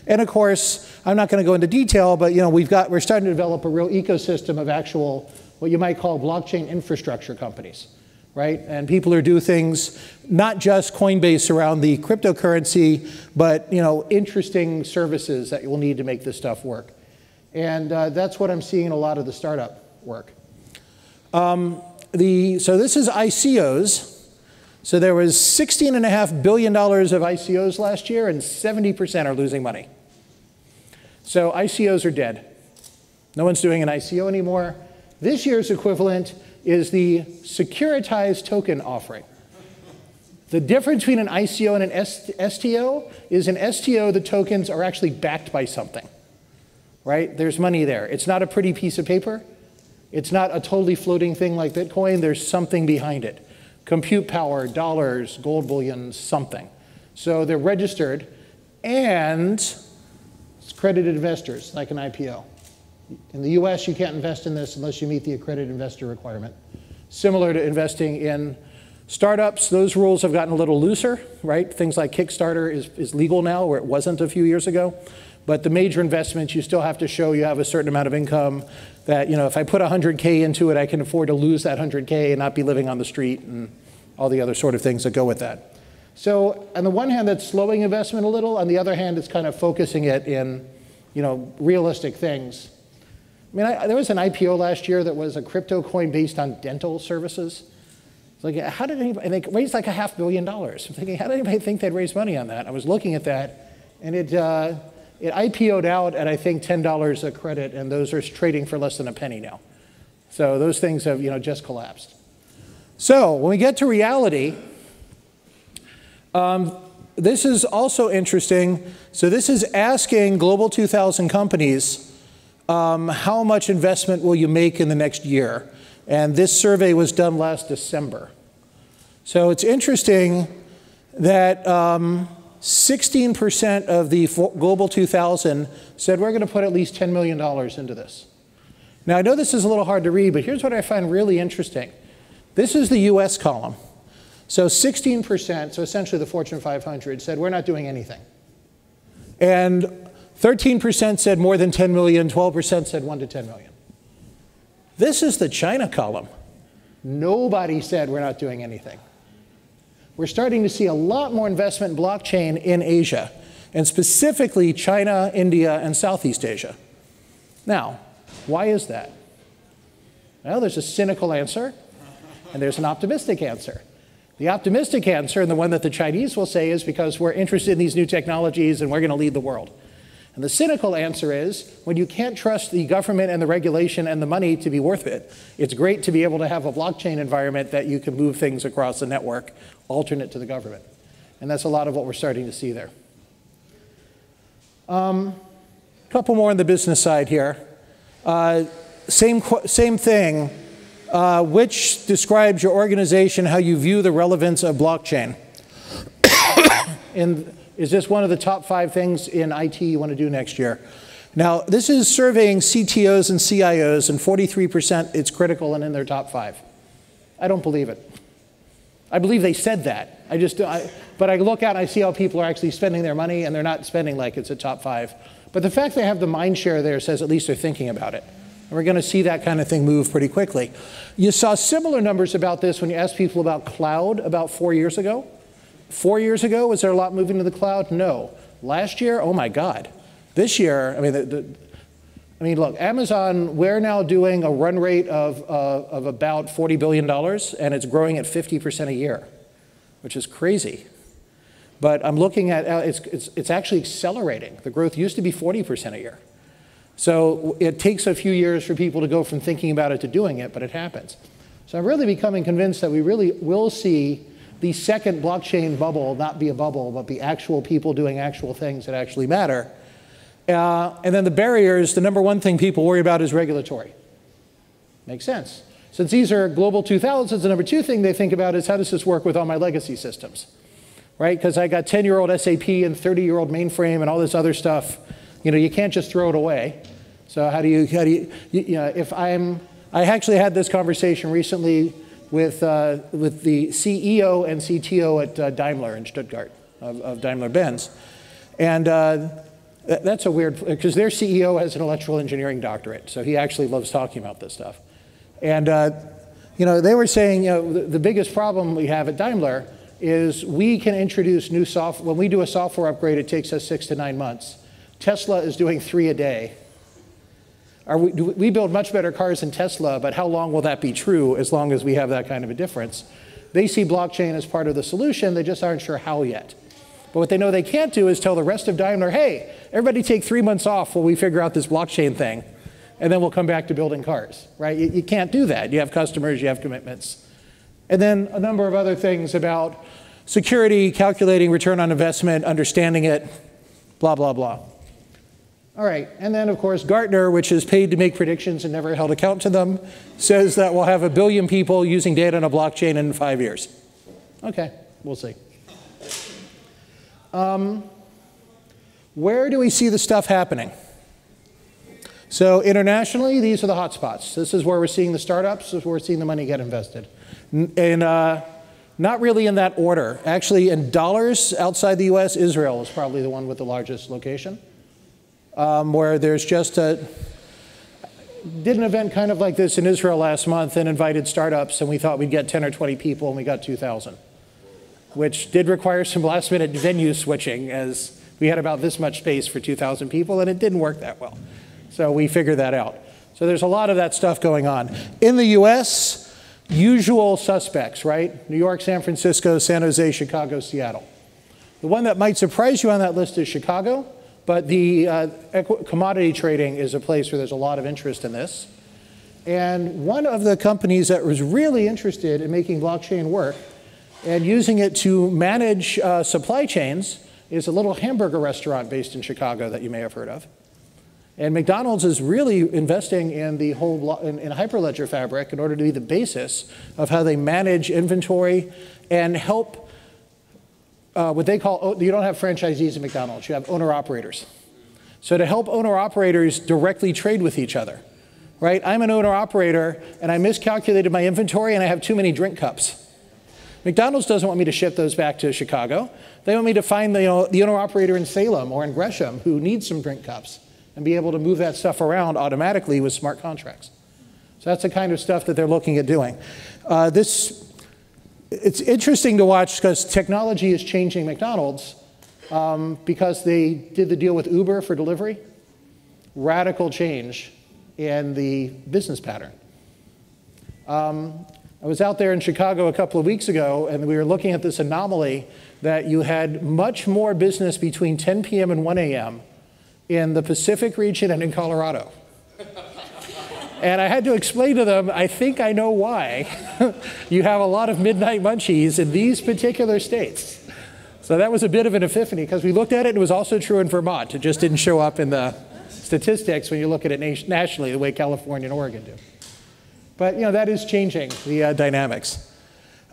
And of course, I'm not going to go into detail, but you know, we're starting to develop a real ecosystem of actual, what you might call blockchain infrastructure companies, right? And people who do things, not just Coinbase around the cryptocurrency, but you know, interesting services that you'll need to make this stuff work. And that's what I'm seeing in a lot of the startup work. So this is ICOs. So there was $16.5 billion of ICOs last year, and 70% are losing money. So ICOs are dead. No one's doing an ICO anymore. This year's equivalent is the securitized token offering. The difference between an ICO and an STO is an STO, the tokens are actually backed by something, right? There's money there. It's not a pretty piece of paper. It's not a totally floating thing like Bitcoin. There's something behind it. Compute power, dollars, gold bullion, something. So they're registered, and it's accredited investors, like an IPO. In the US, you can't invest in this unless you meet the accredited investor requirement. Similar to investing in startups, those rules have gotten a little looser, right? Things like Kickstarter is legal now, where it wasn't a few years ago. But the major investments, you still have to show you have a certain amount of income, that, you know, if I put 100K into it, I can afford to lose that 100K and not be living on the street and all the other sort of things that go with that. So on the one hand, that's slowing investment a little. On the other hand, it's kind of focusing it in, you know, realistic things. I mean, there was an IPO last year that was a crypto coin based on dental services. It's like, how did anybody, and they raised like $500 million. I'm thinking, how did anybody think they'd raise money on that? I was looking at that, and it IPO'd out at, I think, $10 a credit, and those are trading for less than a penny now. So those things have, you know, just collapsed. So when we get to reality, this is also interesting. So this is asking Global 2000 companies, how much investment will you make in the next year? And this survey was done last December. So it's interesting that 16% of the Global 2000 said we're going to put at least $10 million into this. Now, I know this is a little hard to read, but here's what I find really interesting. This is the US column. So 16%, so essentially the Fortune 500, said we're not doing anything. And 13% said more than 10 million, 12% said 1 to 10 million. This is the China column. Nobody said we're not doing anything. We're starting to see a lot more investment in blockchain in Asia, and specifically China, India, and Southeast Asia. Now, why is that? Well, there's a cynical answer. And there's an optimistic answer. The optimistic answer, and the one that the Chinese will say, is because we're interested in these new technologies and we're going to lead the world. And the cynical answer is, when you can't trust the government and the regulation and the money to be worth it, it's great to be able to have a blockchain environment that you can move things across the network, alternate to the government. And that's a lot of what we're starting to see there. A couple more on the business side here. Same thing. Which describes your organization, how you view the relevance of blockchain. And is this one of the top 5 things in IT you want to do next year? Now, this is surveying CTOs and CIOs, and 43% it's critical and in their top 5. I don't believe it. I believe they said that. But I look out and I see how people are actually spending their money, and they're not spending like it's a top 5. But the fact they have the mind share there says at least they're thinking about it. And we're going to see that kind of thing move pretty quickly. You saw similar numbers about this when you asked people about cloud about 4 years ago. 4 years ago, was there a lot moving to the cloud? No. Last year, oh my God. This year, I mean, look, Amazon, we're now doing a run rate of about $40 billion, and it's growing at 50% a year, which is crazy. But I'm looking at, it's actually accelerating. The growth used to be 40% a year. So it takes a few years for people to go from thinking about it to doing it, but it happens. So I'm really becoming convinced that we really will see the second blockchain bubble not be a bubble, but be actual people doing actual things that actually matter. And then the barriers, the number one thing people worry about is regulatory. Makes sense. Since these are global 2000s, the number 2 thing they think about is, how does this work with all my legacy systems? Right? Because I got 10-year-old SAP and 30-year-old mainframe and all this other stuff. You know, you can't just throw it away. So how do you I actually had this conversation recently with the CEO and CTO at Daimler in Stuttgart, of Daimler-Benz. And that's a weird, because their CEO has an electrical engineering doctorate, so he actually loves talking about this stuff. And you know, they were saying, you know, the biggest problem we have at Daimler is we can introduce new software. When we do a software upgrade, it takes us 6 to 9 months. Tesla is doing 3 a day. We build much better cars than Tesla, but how long will that be true as long as we have that kind of a difference? They see blockchain as part of the solution, they just aren't sure how yet. But what they know they can't do is tell the rest of Daimler, hey, everybody take 3 months off while we figure out this blockchain thing, and then we'll come back to building cars, right? You can't do that. You have customers, you have commitments. And then a number of other things about security, calculating return on investment, understanding it, blah, blah, blah. All right, and then of course Gartner, which is paid to make predictions and never held account to them, says that we'll have 1 billion people using data on a blockchain in 5 years. Okay, we'll see. Where do we see the stuff happening? So internationally, these are the hotspots. This is where we're seeing the startups, this is where we're seeing the money get invested. And not really in that order. Actually, in dollars outside the US, Israel is probably the one with the largest location. Where there's just did an event kind of like this in Israel last month and invited startups, and we thought we'd get 10 or 20 people, and we got 2,000, which did require some last minute venue switching, as we had about this much space for 2,000 people, and it didn't work that well. So we figured that out. So there's a lot of that stuff going on. In the US, usual suspects, right? New York, San Francisco, San Jose, Chicago, Seattle. The one that might surprise you on that list is Chicago. But the commodity trading is a place where there's a lot of interest in this. And one of the companies that was really interested in making blockchain work and using it to manage supply chains is a little hamburger restaurant based in Chicago that you may have heard of. And McDonald's is really investing in the whole in Hyperledger fabric in order to be the basis of how they manage inventory and help what they call, you don't have franchisees at McDonald's, you have owner-operators. So to help owner-operators directly trade with each other, right? I'm an owner-operator, and I miscalculated my inventory, and I have too many drink cups. McDonald's doesn't want me to ship those back to Chicago. They want me to find the owner-operator in Salem or in Gresham who needs some drink cups and be able to move that stuff around automatically with smart contracts. So that's the kind of stuff that they're looking at doing. It's interesting to watch because technology is changing McDonald's because they did the deal with Uber for delivery. Radical change in the business pattern. I was out there in Chicago a couple of weeks ago, and we were looking at this anomaly that you had much more business between 10 p.m. and 1 a.m. in the Pacific region and in Colorado. And I had to explain to them, I think I know why you have a lot of midnight munchies in these particular states. So that was a bit of an epiphany, because we looked at it, and it was also true in Vermont. It just didn't show up in the statistics when you look at it nationally the way California and Oregon do. But that is changing the dynamics.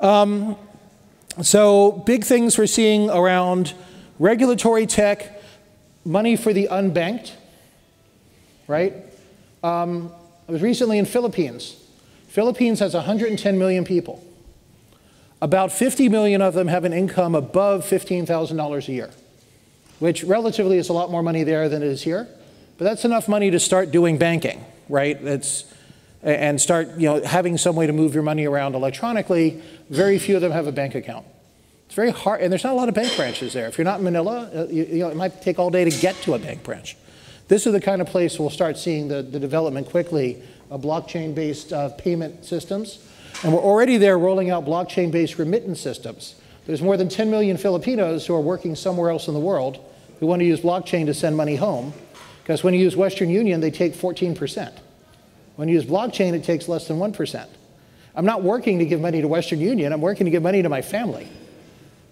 So big things we're seeing around regulatory tech, money for the unbanked, right? I was recently in Philippines. Philippines has 110 million people. About 50 million of them have an income above $15,000 a year, which relatively is a lot more money there than it is here. But that's enough money to start doing banking, right? And start having some way to move your money around electronically. Very few of them have a bank account. It's very hard, and there's not a lot of bank branches there. If you're not in Manila, it might take all day to get to a bank branch. This is the kind of place we'll start seeing the development quickly of blockchain-based payment systems. And we're already there rolling out blockchain-based remittance systems. There's more than 10 million Filipinos who are working somewhere else in the world who want to use blockchain to send money home, because when you use Western Union, they take 14%. When you use blockchain, it takes less than 1%. I'm not working to give money to Western Union. I'm working to give money to my family.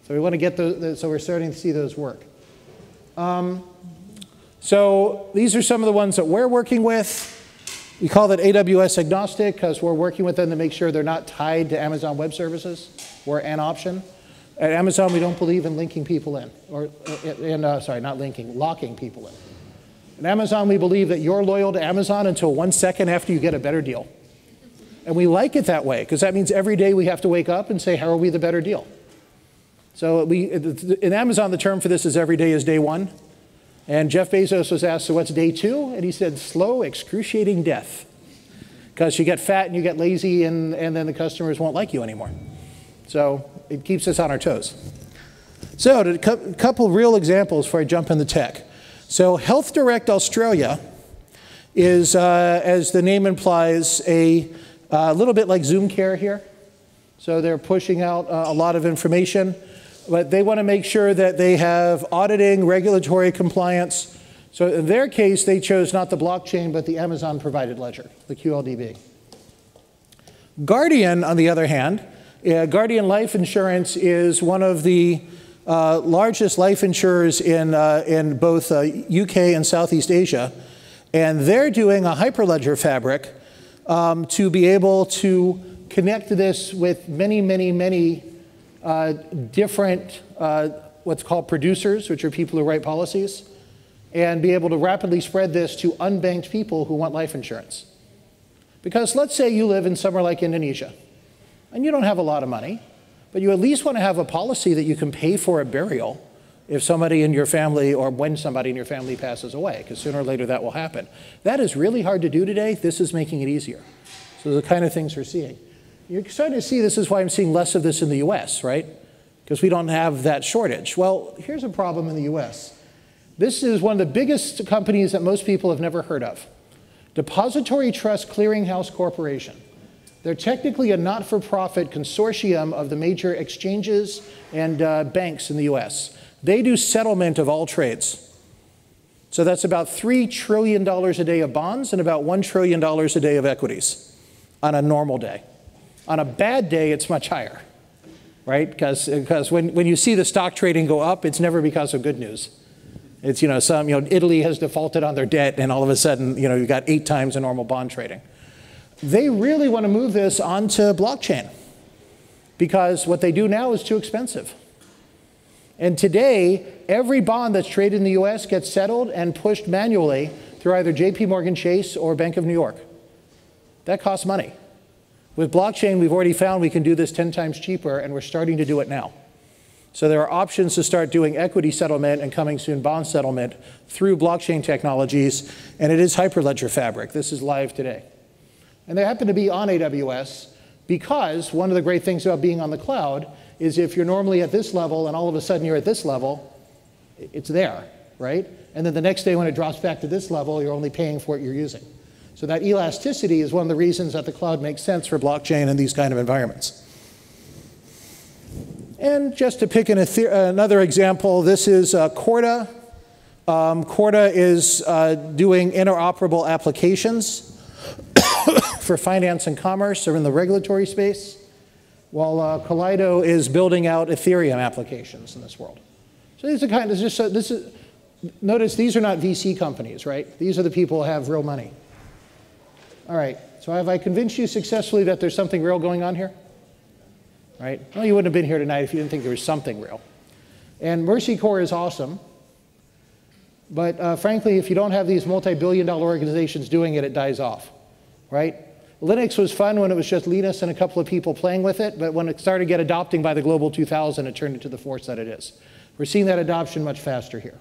So we want to get those, so we're starting to see those work. So these are some of the ones that we're working with. We call that AWS agnostic because we're working with them to make sure they're not tied to Amazon Web Services or an option. At Amazon, we don't believe in linking people in, sorry, not linking, locking people in. At Amazon, we believe that you're loyal to Amazon until 1 second after you get a better deal. And we like it that way, because that means every day we have to wake up and say, how are we the better deal? So in Amazon, the term for this is every day is day one. And Jeff Bezos was asked, so what's day two? And he said, slow, excruciating death. Because you get fat and you get lazy, and then the customers won't like you anymore. So it keeps us on our toes. So a couple real examples before I jump into tech. So Health Direct Australia is, as the name implies, a little bit like Zoom Care here. So they're pushing out a lot of information, but they want to make sure that they have auditing, regulatory compliance. So in their case, they chose not the blockchain, but the Amazon provided ledger, the QLDB. Guardian, on the other hand, Guardian Life Insurance is one of the largest life insurers in both UK and Southeast Asia. And they're doing a Hyperledger fabric to be able to connect this with many, many, many different what's called producers, which are people who write policies, and be able to rapidly spread this to unbanked people who want life insurance. Because let's say you live in somewhere like Indonesia, and you don't have a lot of money, but you at least want to have a policy that you can pay for a burial if somebody in your family, or when somebody in your family passes away, because sooner or later that will happen. That is really hard to do today. This is making it easier. So the kind of things we're seeing. You're starting to see, this is why I'm seeing less of this in the US, right? Because we don't have that shortage. Well, here's a problem in the US. This is one of the biggest companies that most people have never heard of. Depository Trust Clearinghouse Corporation. They're technically a not-for-profit consortium of the major exchanges and banks in the US. They do settlement of all trades. So that's about $3 trillion a day of bonds and about $1 trillion a day of equities on a normal day. On a bad day, it's much higher, right? Because when you see the stock trading go up, it's never because of good news. It's, Italy has defaulted on their debt, and all of a sudden, you've got 8 times the normal bond trading. They really want to move this onto blockchain because what they do now is too expensive. And today, every bond that's traded in the US gets settled and pushed manually through either JP Morgan Chase or Bank of New York. That costs money. With blockchain, we've already found we can do this 10 times cheaper, and we're starting to do it now. So there are options to start doing equity settlement and coming soon bond settlement through blockchain technologies, and it is Hyperledger Fabric. This is live today. And they happen to be on AWS because one of the great things about being on the cloud is if you're normally at this level and all of a sudden you're at this level, it's there, right? And then the next day when it drops back to this level, you're only paying for what you're using. So that elasticity is one of the reasons that the cloud makes sense for blockchain in these kind of environments. And just to pick another example, this is Corda. Corda is doing interoperable applications for finance and commerce or in the regulatory space, while Kaleido is building out Ethereum applications in this world. So these are kind of just, notice these are not VC companies, right? These are the people who have real money. All right, so have I convinced you successfully that there's something real going on here? Right? Well, you wouldn't have been here tonight if you didn't think there was something real. And Mercy Corps is awesome. But frankly, if you don't have these multi-billion-dollar organizations doing it, it dies off, right? Linux was fun when it was just Linus and a couple of people playing with it, but when it started to get adopting by the Global 2000, it turned into the force that it is. We're seeing that adoption much faster here.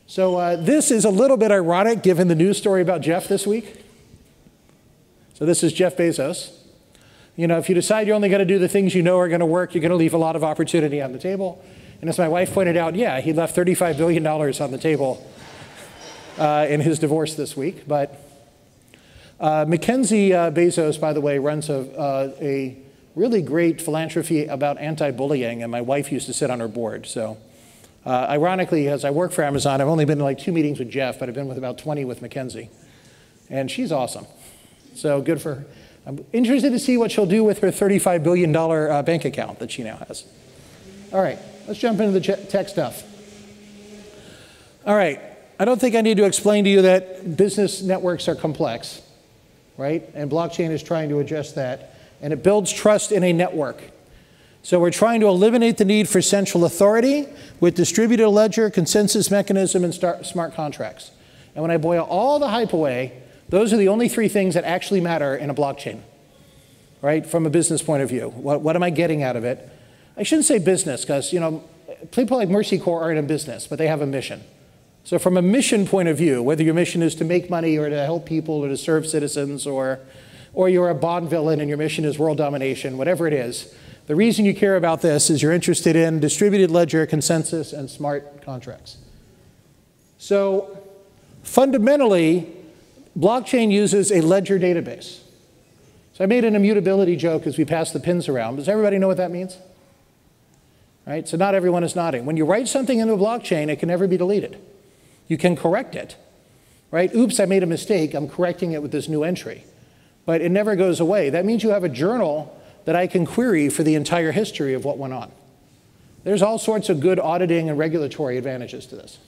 So this is a little bit ironic given the news story about Jeff this week. So this is Jeff Bezos. You know, if you decide you're only going to do the things you know are going to work, you're going to leave a lot of opportunity on the table. And as my wife pointed out, yeah, he left $35 billion on the table in his divorce this week. But Mackenzie Bezos, by the way, runs a really great philanthropy about anti-bullying, and my wife used to sit on her board. So ironically, as I work for Amazon, I've only been to like 2 meetings with Jeff, but I've been with about 20 with Mackenzie. And she's awesome. So good for her. I'm interested to see what she'll do with her $35 billion bank account that she now has. All right, let's jump into the tech stuff. All right, I don't think I need to explain to you that business networks are complex, right? And blockchain is trying to address that. And it builds trust in a network. So we're trying to eliminate the need for central authority with distributed ledger, consensus mechanism, and smart contracts. And when I boil all the hype away, those are the only 3 things that actually matter in a blockchain, right? From a business point of view. What am I getting out of it? I shouldn't say business, because, you know, people like Mercy Corps aren't in business, but they have a mission. So from a mission point of view, whether your mission is to make money or to help people or to serve citizens, or you're a Bond villain and your mission is world domination, whatever it is, the reason you care about this is you're interested in distributed ledger, consensus, and smart contracts. So fundamentally, blockchain uses a ledger database. So I made an immutability joke as we passed the pins around. Does everybody know what that means? Right? So not everyone is nodding. When you write something into a blockchain, it can never be deleted. You can correct it. Right? Oops, I made a mistake. I'm correcting it with this new entry. But it never goes away. That means you have a journal that I can query for the entire history of what went on. There's all sorts of good auditing and regulatory advantages to this.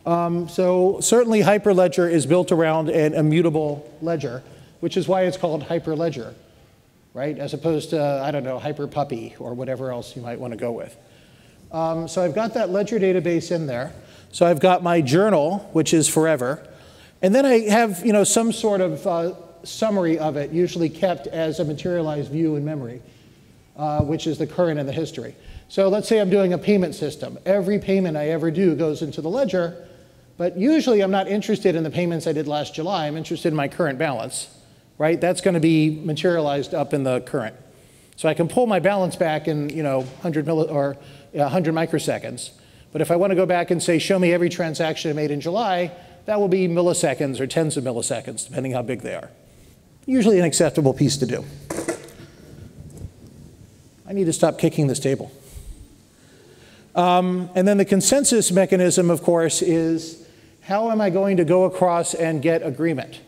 So certainly Hyperledger is built around an immutable ledger, which is why it's called Hyperledger, right? As opposed to, I don't know, HyperPuppy or whatever else you might want to go with. So I've got that ledger database in there. So I've got my journal, which is forever. And then I have, you know, some sort of summary of it, usually kept as a materialized view in memory, which is the current and the history. So let's say I'm doing a payment system. Every payment I ever do goes into the ledger. But usually I'm not interested in the payments I did last July. I'm interested in my current balance, right? That's going to be materialized up in the current. So I can pull my balance back in, you know, 100 microseconds. But if I want to go back and say, show me every transaction I made in July, that will be milliseconds or tens of milliseconds, depending how big they are. Usually an acceptable piece to do. I need to stop kicking this table. And then the consensus mechanism, of course, is how am I going to go across and get agreement?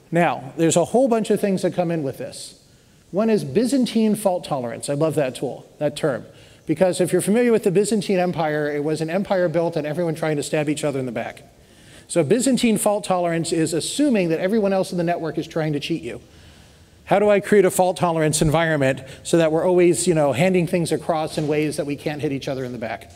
Now, there's a whole bunch of things that come in with this. One is Byzantine fault tolerance. I love that tool, that term. Because if you're familiar with the Byzantine Empire, it was an empire built on everyone trying to stab each other in the back. So Byzantine fault tolerance is assuming that everyone else in the network is trying to cheat you. How do I create a fault tolerance environment so that we're always, you know, handing things across in ways that we can't hit each other in the back?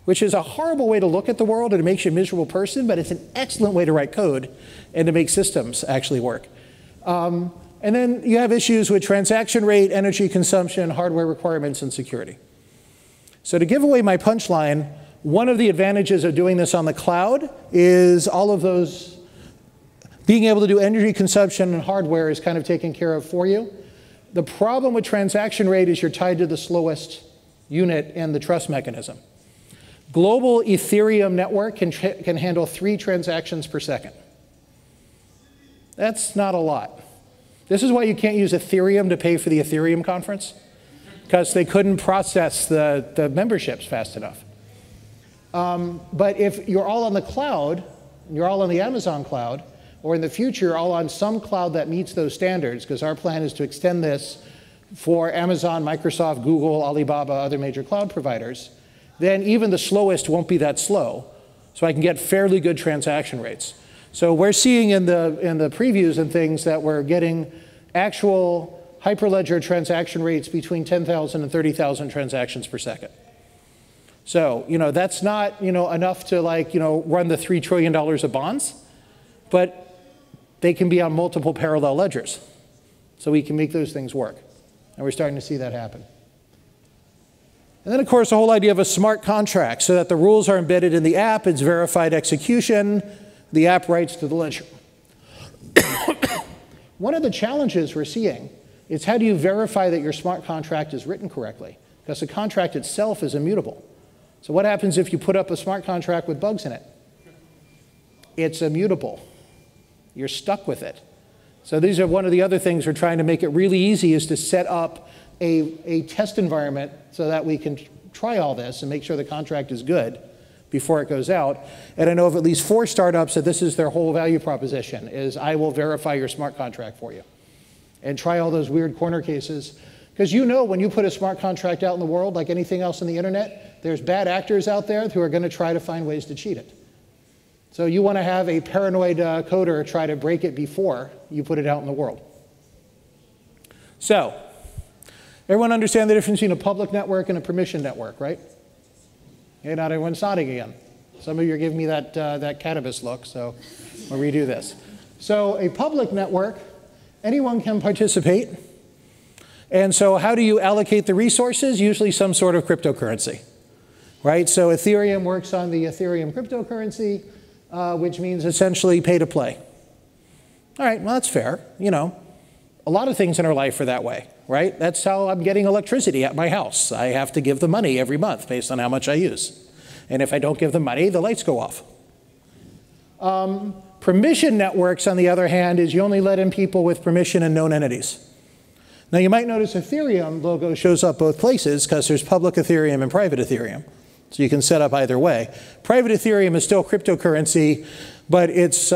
Which is a horrible way to look at the world, and it makes you a miserable person, but it's an excellent way to write code and to make systems actually work. And then you have issues with transaction rate, energy consumption, hardware requirements, and security. So to give away my punchline, one of the advantages of doing this on the cloud is all of those, being able to do energy consumption and hardware is kind of taken care of for you. The problem with transaction rate is you're tied to the slowest unit in the trust mechanism. Global Ethereum network can handle 3 transactions per second. That's not a lot. This is why you can't use Ethereum to pay for the Ethereum conference, because they couldn't process the memberships fast enough. But if you're all on the cloud, you're all on the Amazon cloud, or in the future, you're all on some cloud that meets those standards, because our plan is to extend this for Amazon, Microsoft, Google, Alibaba, other major cloud providers, then even the slowest won't be that slow. So I can get fairly good transaction rates. So we're seeing in the previews and things that we're getting actual Hyperledger transaction rates between 10,000 and 30,000 transactions per second. So, that's not, enough to run the $3 trillion of bonds, but they can be on multiple parallel ledgers. So we can make those things work. And we're starting to see that happen. And then, of course, the whole idea of a smart contract, so that the rules are embedded in the app, it's verified execution, the app writes to the ledger. One of the challenges we're seeing is how do you verify that your smart contract is written correctly? Because the contract itself is immutable. So what happens if you put up a smart contract with bugs in it? It's immutable. You're stuck with it. So these are one of the other things we're trying to make it really easy, is to set up a test environment so that we can try all this and make sure the contract is good before it goes out. And I know of at least 4 startups that this is their whole value proposition, is I will verify your smart contract for you. And try all those weird corner cases. Because when you put a smart contract out in the world, like anything else on the internet, there's bad actors out there who are going to try to find ways to cheat it. So you want to have a paranoid coder try to break it before you put it out in the world. So, everyone understand the difference between a public network and a permission network, right? Okay, not everyone's nodding again. Some of you are giving me that cannabis look, so I'll redo this. So a public network, anyone can participate. And so how do you allocate the resources? Usually some sort of cryptocurrency, right? So Ethereum works on the Ethereum cryptocurrency, which means essentially pay to play. All right, well, that's fair. A lot of things in our life are that way, right? That's how I'm getting electricity at my house. I have to give the money every month based on how much I use. And if I don't give the money, the lights go off. Permission networks, on the other hand, is you only let in people with permission and known entities. Now, you might notice Ethereum logo shows up both places because there's public Ethereum and private Ethereum. So you can set up either way. Private Ethereum is still cryptocurrency, but it's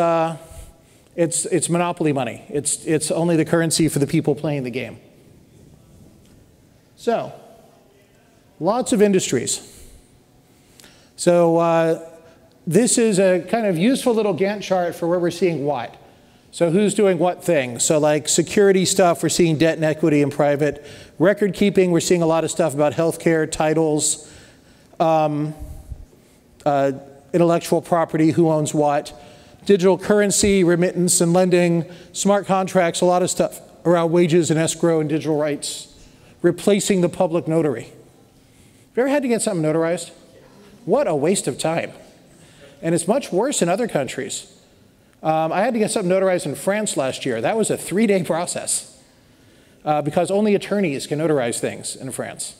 monopoly money. It's only the currency for the people playing the game. So, lots of industries. So this is a kind of useful little Gantt chart for where we're seeing what. So who's doing what thing? So like security stuff, we're seeing debt and equity in private. Record keeping, we're seeing a lot of stuff about healthcare, titles, intellectual property, who owns what. Digital currency, remittance and lending, smart contracts, a lot of stuff around wages and escrow and digital rights. Replacing the public notary. Have you ever had to get something notarized? What a waste of time. And it's much worse in other countries. I had to get something notarized in France last year. That was a 3-day process because only attorneys can notarize things in France.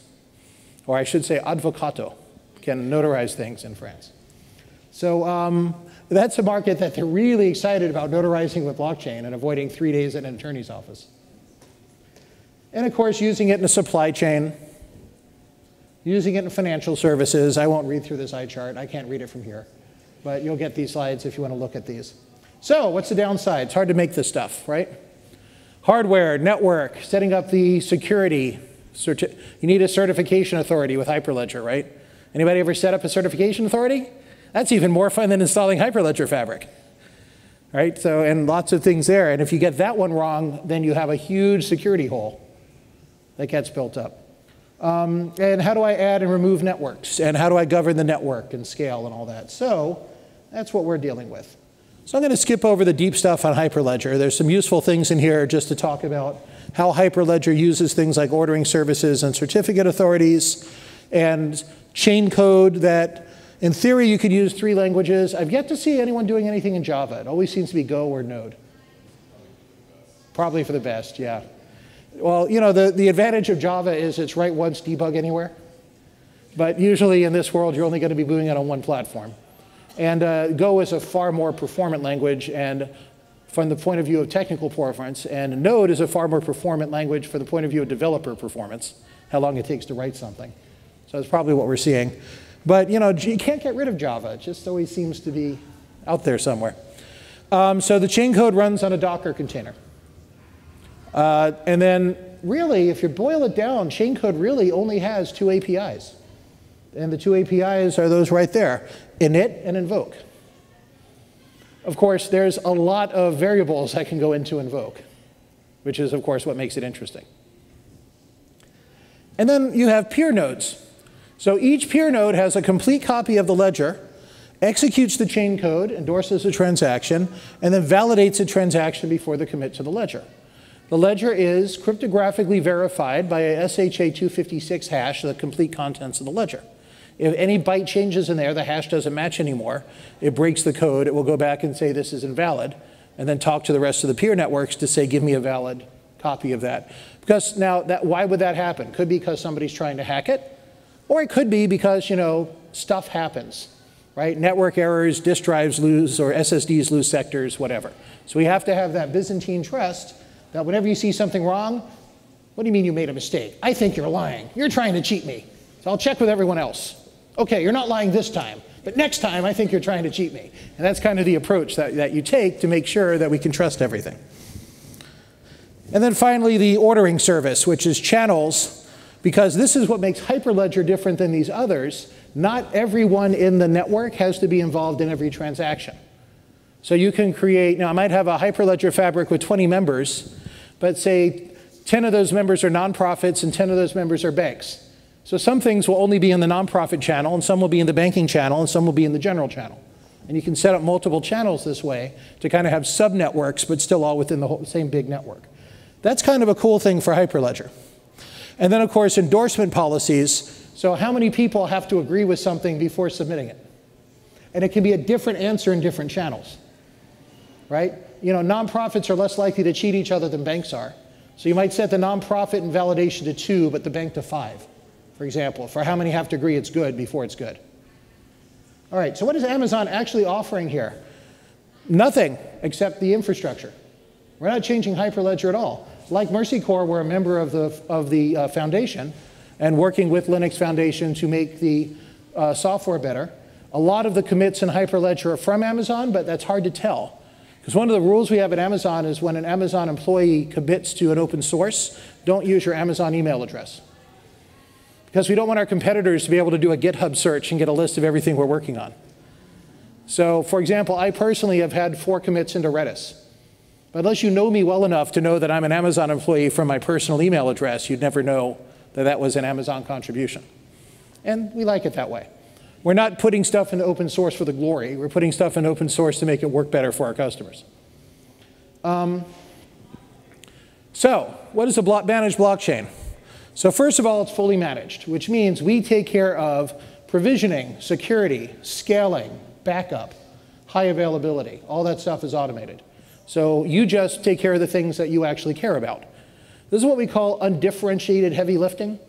Or I should say advocato can notarize things in France. So that's a market that they're really excited about notarizing with blockchain and avoiding 3 days at an attorney's office. And of course, using it in a supply chain, using it in financial services. I won't read through this eye chart. I can't read it from here. But you'll get these slides if you want to look at these. So what's the downside? It's hard to make this stuff, right? Hardware, network, setting up the security. You need a certification authority with Hyperledger, right? Anybody ever set up a certification authority? That's even more fun than installing Hyperledger Fabric, right? So, and lots of things there. And if you get that one wrong, then you have a huge security hole that gets built up. And how do I add and remove networks? And how do I govern the network and scale and all that? So that's what we're dealing with. So I'm going to skip over the deep stuff on Hyperledger. There's some useful things in here just to talk about how Hyperledger uses things like ordering services and certificate authorities and chain code that, in theory, you could use 3 languages. I've yet to see anyone doing anything in Java. It always seems to be Go or Node. Probably for the best, yeah. Well, the advantage of Java is it's write once, debug anywhere. But usually in this world, you're only going to be doing it on one platform. And Go is a far more performant language and from the point of view of technical performance, and Node is a far more performant language for the point of view of developer performance, how long it takes to write something. So that's probably what we're seeing. But you can't get rid of Java. It just always seems to be out there somewhere. So the chain code runs on a Docker container. And then really, if you boil it down, chain code really only has 2 APIs. And the 2 APIs are those right there, init and invoke. Of course, there's a lot of variables that can go into invoke, which is, of course, what makes it interesting. And then you have peer nodes. So each peer node has a complete copy of the ledger, executes the chain code, endorses the transaction, and then validates the transaction before the commit to the ledger. The ledger is cryptographically verified by a SHA-256 hash, the complete contents of the ledger. If any byte changes in there, the hash doesn't match anymore, it breaks the code, it will go back and say this is invalid, and then talk to the rest of the peer networks to say give me a valid copy of that. Because now, why would that happen? Could be because somebody's trying to hack it, or it could be because, stuff happens, right? Network errors, disk drives lose, or SSDs lose sectors, whatever. So we have to have that Byzantine trust that whenever you see something wrong, what do you mean you made a mistake? I think you're lying. You're trying to cheat me. So I'll check with everyone else. Okay, you're not lying this time, but next time I think you're trying to cheat me. And that's kind of the approach that you take to make sure that we can trust everything. And then finally, the ordering service, which is channels, because this is what makes Hyperledger different than these others. Not everyone in the network has to be involved in every transaction. So you can create, now I might have a Hyperledger fabric with 20 members, but say 10 of those members are nonprofits and 10 of those members are banks. So some things will only be in the nonprofit channel, and some will be in the banking channel, and some will be in the general channel. And you can set up multiple channels this way to kind of have sub-networks, but still all within the same big network. That's kind of a cool thing for Hyperledger. And then, of course, endorsement policies. So how many people have to agree with something before submitting it? And it can be a different answer in different channels, right? Nonprofits are less likely to cheat each other than banks are. So you might set the nonprofit invalidation to 2, but the bank to 5, for example, for how many have to agree it's good before it's good. All right, so what is Amazon actually offering here? Nothing except the infrastructure. We're not changing Hyperledger at all. Like Mercy Corps, we're a member of the foundation and working with Linux Foundation to make the software better. A lot of the commits in Hyperledger are from Amazon, but that's hard to tell. Because one of the rules we have at Amazon is when an Amazon employee commits to an open source, don't use your Amazon email address. Because we don't want our competitors to be able to do a GitHub search and get a list of everything we're working on. So, for example, I personally have had 4 commits into Redis. But unless you know me well enough to know that I'm an Amazon employee from my personal email address, you'd never know that that was an Amazon contribution. And we like it that way. We're not putting stuff into open source for the glory. We're putting stuff in open source to make it work better for our customers. So, what is a managed blockchain? So first of all, it's fully managed, which means we take care of provisioning, security, scaling, backup, high availability. All that stuff is automated. So you just take care of the things that you actually care about. This is what we call undifferentiated heavy lifting,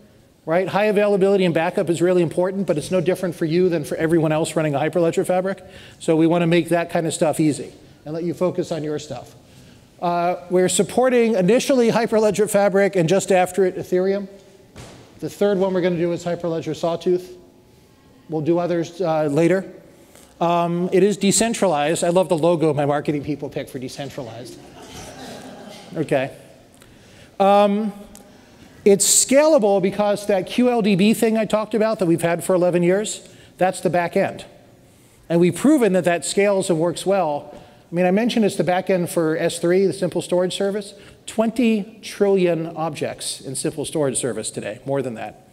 right? High availability and backup is really important, but it's no different for you than for everyone else running a Hyperledger fabric. So we want to make that kind of stuff easy and let you focus on your stuff. We're supporting initially Hyperledger Fabric and just after it Ethereum. The third one we're going to do is Hyperledger Sawtooth. We'll do others later. It is decentralized. I love the logo my marketing people pick for decentralized. Okay. It's scalable because that QLDB thing I talked about that we've had for 11 years, that's the back end. And we've proven that that scales and works well. I mean, I mentioned it's the back end for S3, the simple storage service. 20 trillion objects in simple storage service today, more than that.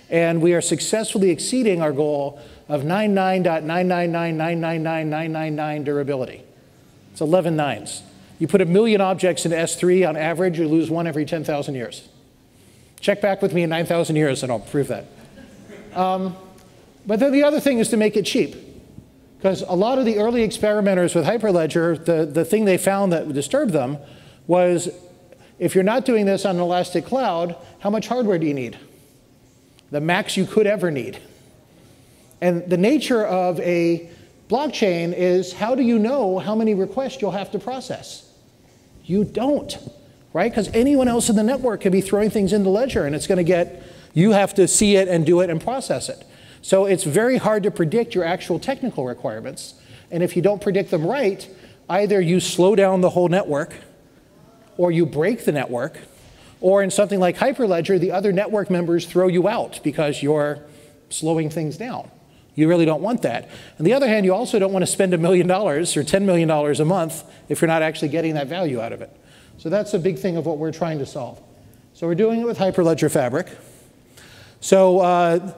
And we are successfully exceeding our goal of 99.999999999 durability. It's 11 nines. You put 1 million objects into S3 on average, you lose 1 every 10,000 years. Check back with me in 9,000 years and I'll prove that. But then the other thing is to make it cheap. Because a lot of the early experimenters with Hyperledger, the thing they found that disturbed them was if you're not doing this on an elastic cloud, how much hardware do you need? The max you could ever need. And the nature of a blockchain is how do you know how many requests you'll have to process? You don't, right? Because anyone else in the network could be throwing things into Ledger, and it's going to get, you have to see it and do it and process it. So it's very hard to predict your actual technical requirements. And if you don't predict them right, either you slow down the whole network, or you break the network, or in something like Hyperledger, the other network members throw you out because you're slowing things down. You really don't want that. On the other hand, you also don't want to spend $1 million or $10 million a month if you're not actually getting that value out of it. So that's a big thing of what we're trying to solve. So we're doing it with Hyperledger Fabric. So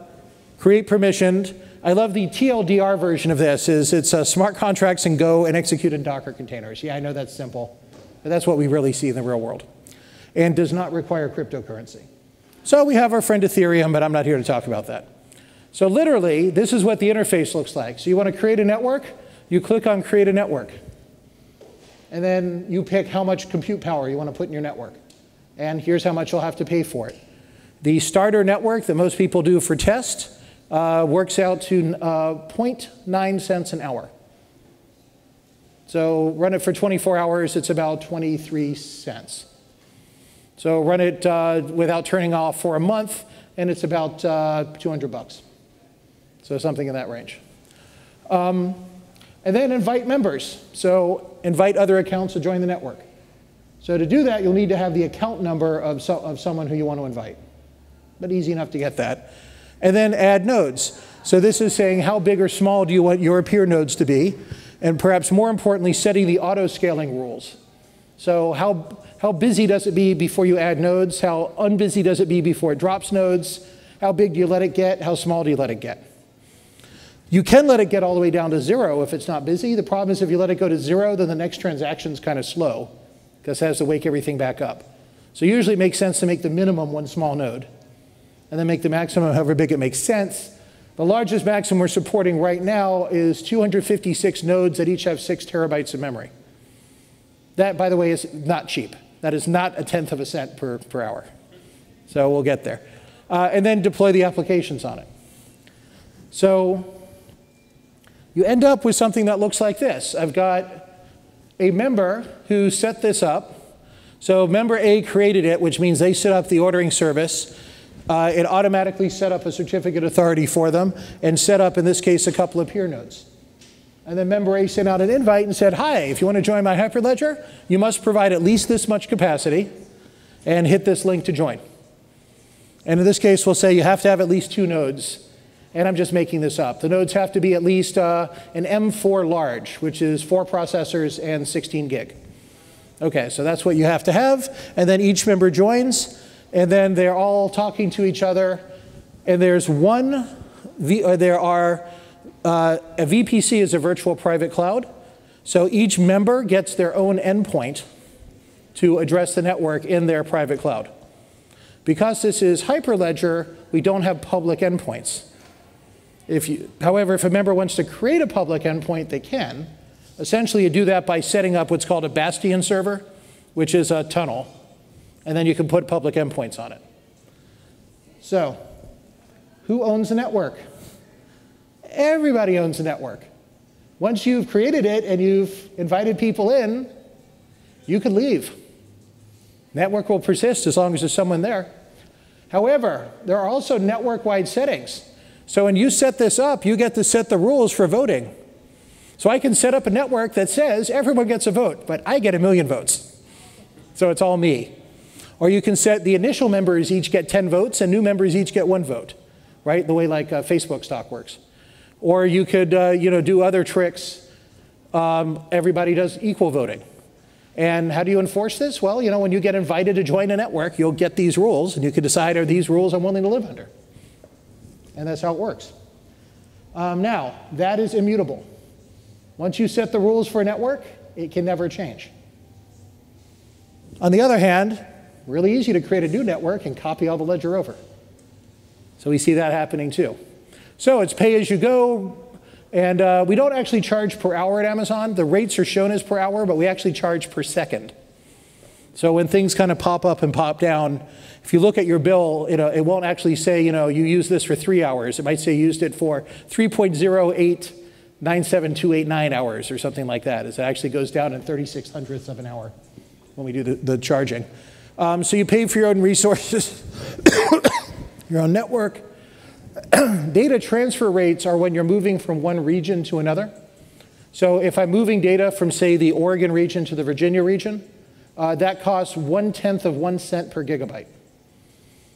create permissioned. I love the TLDR version of this. It's smart contracts in Go and execute in Docker containers. Yeah, I know that's simple, but that's what we really see in the real world. And does not require cryptocurrency. So we have our friend Ethereum, but I'm not here to talk about that. So literally, this is what the interface looks like. So you want to create a network, you click on Create a Network. And then you pick how much compute power you want to put in your network. And here's how much you'll have to pay for it. The starter network that most people do for test works out to 0.9 cents an hour. So run it for 24 hours, it's about 23 cents. So run it without turning off for a month, and it's about 200 bucks. So something in that range. And then invite members. So invite other accounts to join the network. So to do that, you'll need to have the account number of someone who you want to invite. But easy enough to get that. And then add nodes. So this is saying how big or small do you want your peer nodes to be, and perhaps more importantly, setting the auto-scaling rules. So how busy does it be before you add nodes? How unbusy does it be before it drops nodes? How big do you let it get? How small do you let it get? You can let it get all the way down to 0 if it's not busy. The problem is if you let it go to 0, then the next transaction's kind of slow, because it has to wake everything back up. So usually it makes sense to make the minimum one small node, and then make the maximum however big it makes sense. The largest maximum we're supporting right now is 256 nodes that each have 6 terabytes of memory. That, by the way, is not cheap. That is not a 1/10 of a cent per hour. So we'll get there. And then deploy the applications on it. So you end up with something that looks like this. I've got a member who set this up. So member A created it, which means they set up the ordering service. It automatically set up a certificate authority for them and set up, in this case, a couple of peer nodes. And then member A sent out an invite and said, hi, if you want to join my Hyperledger, you must provide at least this much capacity and hit this link to join. And in this case, we'll say you have to have at least 2 nodes. And I'm just making this up. The nodes have to be at least an M4 large, which is 4 processors and 16 gig. OK, so that's what you have to have. And then each member joins. And then they're all talking to each other. And there's a VPC is a virtual private cloud. So each member gets their own endpoint to address the network in their private cloud. Because this is Hyperledger, we don't have public endpoints. However, if a member wants to create a public endpoint, they can. Essentially, you do that by setting up what's called a bastion server, which is a tunnel. And then you can put public endpoints on it. So who owns the network? Everybody owns the network. Once you've created it and you've invited people in, you can leave. Network will persist as long as there's someone there. However, there are also network-wide settings. So when you set this up, you get to set the rules for voting. So I can set up a network that says everyone gets a vote, but I get 1 million votes. So it's all me. Or you can set the initial members each get 10 votes and new members each get 1 vote, right? The way like Facebook stock works. Or you could do other tricks. Everybody does equal voting. And how do you enforce this? Well, when you get invited to join a network, you'll get these rules, and you can decide, are these rules I'm willing to live under? And that's how it works. Now, that is immutable. Once you set the rules for a network, it can never change. On the other hand, really easy to create a new network and copy all the ledger over. So we see that happening too. So it's pay as you go. And we don't actually charge per hour at Amazon. The rates are shown as per hour, but we actually charge per second. So when things kind of pop up and pop down, if you look at your bill, it won't actually say, you use this for 3 hours. It might say you used it for 3.0897289 hours or something like that. As it actually goes down in 36 hundredths of an hour. when we do the charging. So you pay for your own resources, your own network. Data transfer rates are when you're moving from one region to another. So if I'm moving data from, say, the Oregon region to the Virginia region, that costs 1/10 of 1 cent per gigabyte.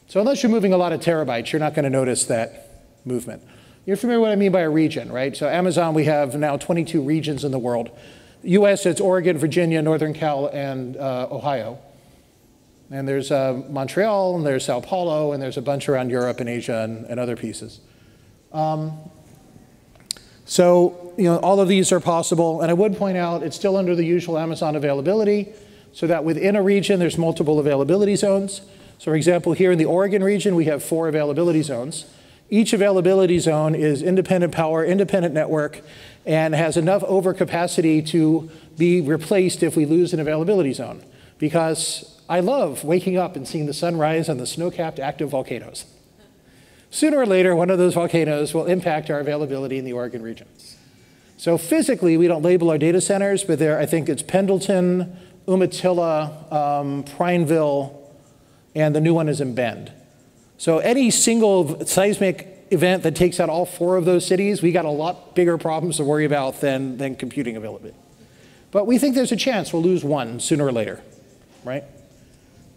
So unless you're moving a lot of terabytes, you're not going to notice that movement. You're familiar with what I mean by a region, right? So Amazon, we have now 22 regions in the world. US, it's Oregon, Virginia, Northern Cal, and Ohio. And there's Montreal, and there's Sao Paulo, and there's a bunch around Europe and Asia and other pieces. So, you know, all of these are possible. And I would point out it's still under the usual Amazon availability, so that within a region, there's multiple availability zones. So for example, here in the Oregon region, we have 4 availability zones. Each availability zone is independent power, independent network, and has enough overcapacity to be replaced if we lose an availability zone. Because I love waking up and seeing the sun rise on the snow-capped active volcanoes. Sooner or later, one of those volcanoes will impact our availability in the Oregon region. So physically, we don't label our data centers, but I think it's Pendleton, Umatilla, Prineville, and the new one is in Bend. So any single seismic event that takes out all 4 of those cities, we got a lot bigger problems to worry about than computing availability. But we think there's a chance we'll lose one sooner or later, right?